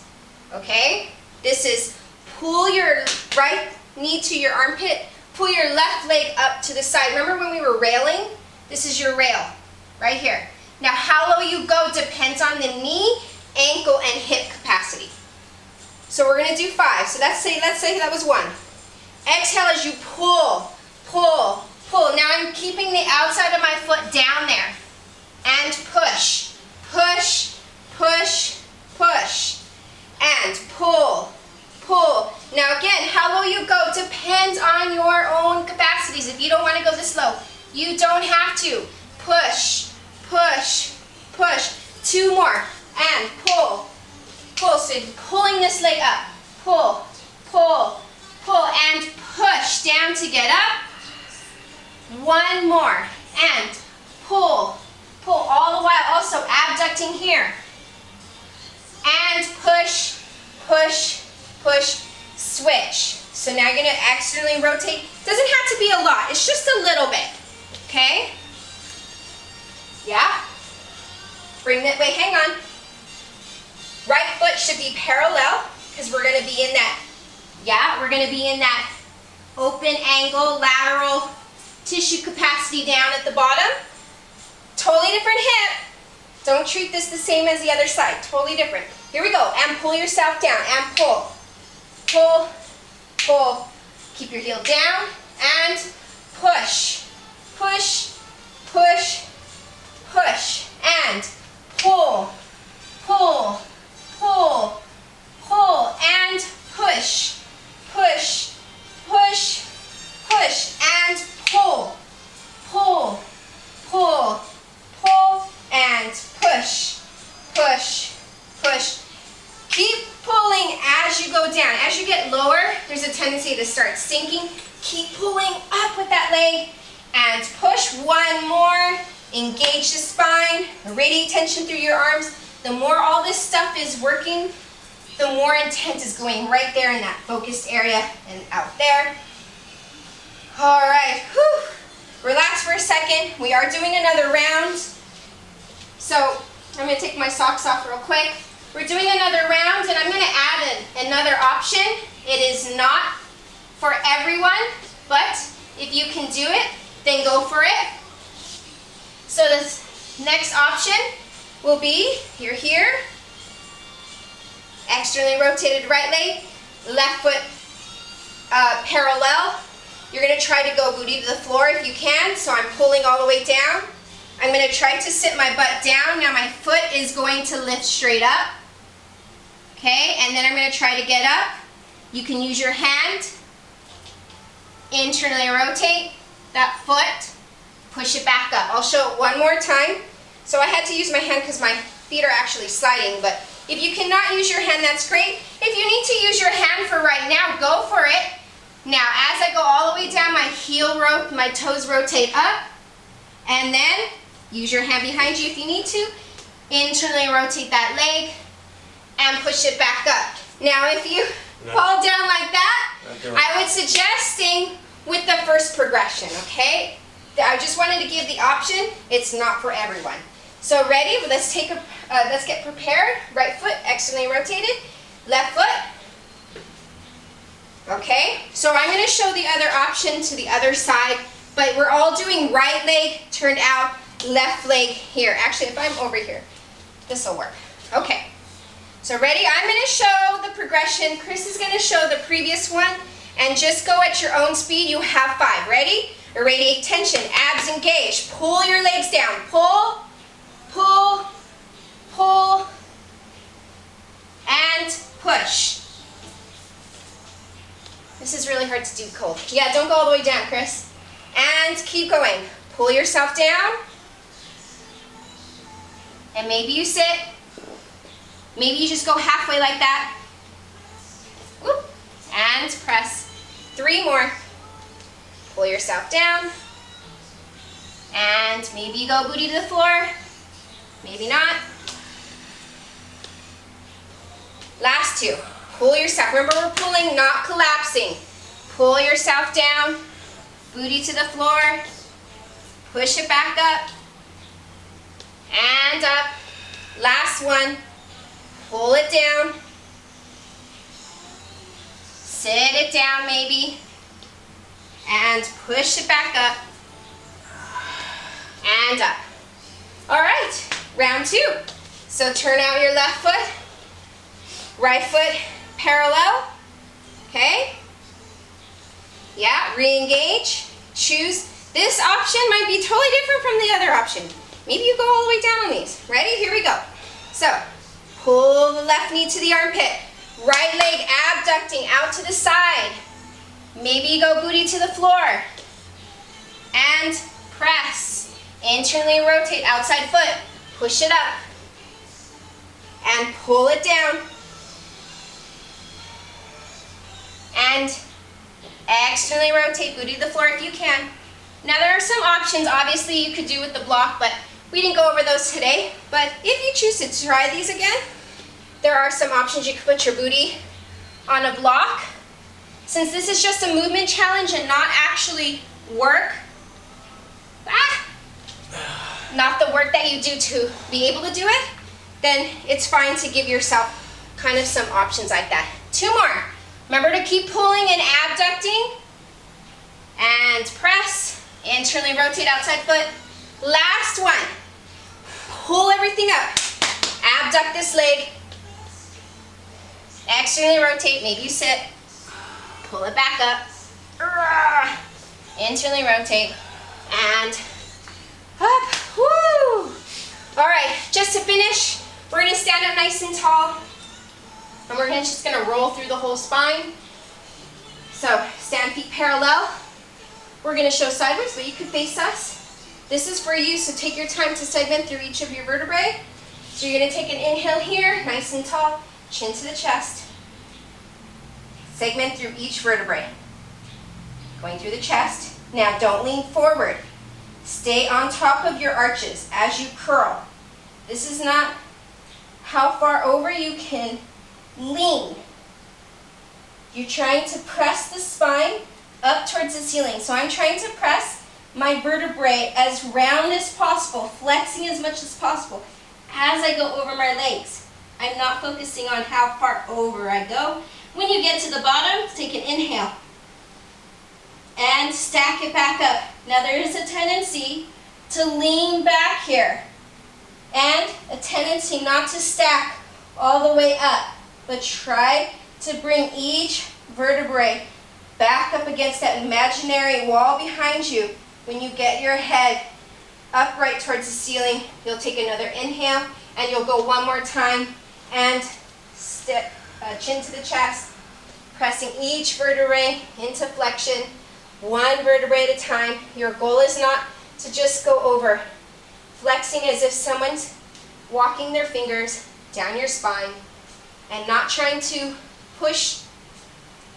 Speaker 1: okay? This is pull your right knee to your armpit, pull your left leg up to the side. Remember when we were railing? This is your rail, right here. Now how low you go depends on the knee, ankle, and hip capacity. So we're going to do 5. So let's say that was 1. Exhale as you pull, pull, pull. Now I'm keeping the outside of my foot down there. And push, push, push, push. And pull, pull. Now again, how low you go depends on your own capacities. If you don't want to go this low, you don't have to. Push, push, push. 2 more. And pull, pull. So you're pulling this leg up. Pull, pull, pull. And push down to get up. 1 more. And pull, pull. All the while also abducting here. And push, push, push, switch. So now you're going to externally rotate. Doesn't have to be a lot. It's just a little bit. Okay? Yeah? Bring that way, hang on. Right foot should be parallel because we're gonna be in that, yeah, we're gonna be in that open angle, lateral tissue capacity down at the bottom. Totally different hip. Don't treat this the same as the other side, totally different. Here we go, and pull yourself down, and pull. Pull, pull. Keep your heel down, and push. Push, push, push, and pull, pull, pull, pull, and push, push, push, push, and pull, pull, pull, pull, and push, push, push. Keep pulling as you go down. As you get lower, there's a tendency to start sinking. Keep pulling up with that leg and push. One more. Engage the spine. Radiate tension through your arms. The more all this stuff is working, the more intent is going right there in that focused area and out there. All right. Whew. Relax for a second. We are doing another round. So I'm going to take my socks off real quick. We're doing another round, and I'm going to add another option. It is not for everyone, but if you can do it, then go for it. So this next option will be, you're here, externally rotated right leg, left foot parallel. You're going to try to go booty to the floor if you can, so I'm pulling all the way down. I'm going to try to sit my butt down. Now my foot is going to lift straight up. Okay, and then I'm going to try to get up. You can use your hand, internally rotate that foot, push it back up. I'll show it one more time. So I had to use my hand because my feet are actually sliding, but if you cannot use your hand, that's great. If you need to use your hand for right now, go for it. Now, as I go all the way down, my toes rotate up, and then use your hand behind you if you need to. Internally rotate that leg, and push it back up. Now if you fall down like that, I would suggesting with the first progression, okay? I just wanted to give the option. It's not for everyone. So ready? Let's get prepared. Right foot externally rotated, left foot. Okay, so I'm going to show the other option to the other side, but we're all doing right leg turned out, left leg here. Actually, if I'm over here, this will work. Okay. So ready? I'm going to show the progression. Chris is going to show the previous one. And just go at your own speed. You have 5. Ready? Radiate tension. Abs engaged. Pull your legs down. Pull, pull, pull, and push. This is really hard to do cold. Yeah, don't go all the way down, Chris. And keep going. Pull yourself down. And maybe you sit. Maybe you just go halfway like that. Whoop. And press. 3 more. Pull yourself down. And maybe you go booty to the floor. Maybe not. Last 2. Pull yourself. Remember, we're pulling, not collapsing. Pull yourself down. Booty to the floor. Push it back up. And up. Last one. Pull it down. Sit it down maybe. And push it back up. And up. All right, round 2. So turn out your left foot. Right foot parallel. Okay? Yeah, re-engage. Choose. This option might be totally different from the other option. Maybe you go all the way down on these. Ready? Here we go. So, pull the left knee to the armpit. Right leg abducting out to the side. Maybe you go booty to the floor. And press. Internally rotate outside foot. Push it up. And pull it down. And externally rotate, booty to the floor if you can. Now there are some options obviously you could do with the block, but we didn't go over those today. But if you choose to try these again, there are some options. You could put your booty on a block. Since this is just a movement challenge and not actually work, not the work that you do to be able to do it, then it's fine to give yourself kind of some options like that. 2 more. Remember to keep pulling and abducting. And press. Internally rotate outside foot. Last one. Pull everything up. Abduct this leg. Externally rotate. Maybe you sit. Pull it back up. Internally rotate. And up. Woo! All right, just to finish, we're going to stand up nice and tall. And we're just going to roll through the whole spine. So stand feet parallel. We're going to show sideways, but you could face us. This is for you, so take your time to segment through each of your vertebrae. So you're going to take an inhale here, nice and tall, chin to the chest. Segment through each vertebrae. Going through the chest. Now don't lean forward. Stay on top of your arches as you curl. This is not how far over you can lean. You're trying to press the spine up towards the ceiling. So I'm trying to press my vertebrae as round as possible, flexing as much as possible as I go over my legs. I'm not focusing on how far over I go. When you get to the bottom, take an inhale and stack it back up. Now there is a tendency to lean back here and a tendency not to stack all the way up, but try to bring each vertebrae back up against that imaginary wall behind you. When you get your head upright towards the ceiling, you'll take another inhale and you'll go one more time and chin to the chest, pressing each vertebrae into flexion, one vertebrae at a time. Your goal is not to just go over, flexing as if someone's walking their fingers down your spine and not trying to push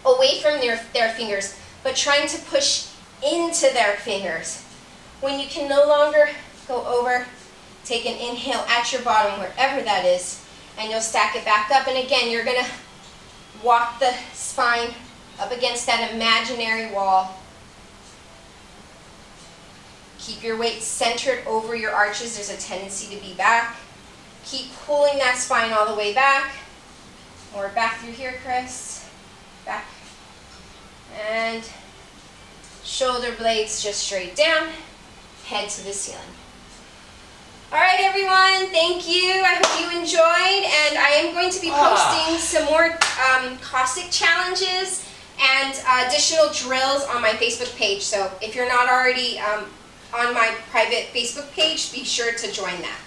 Speaker 1: away from their fingers, but trying to push into their fingers. When you can no longer go over, take an inhale at your bottom, wherever that is, and you'll stack it back up. And again, you're going to walk the spine up against that imaginary wall. Keep your weight centered over your arches. There's a tendency to be back. Keep pulling that spine all the way back. Or back through here, Chris. Back. And shoulder blades just straight down. Head to the ceiling. All right, everyone. Thank you. I hope you enjoyed. And I am going to be posting some more Cossack challenges and additional drills on my Facebook page. So if you're not already on my private Facebook page, be sure to join that.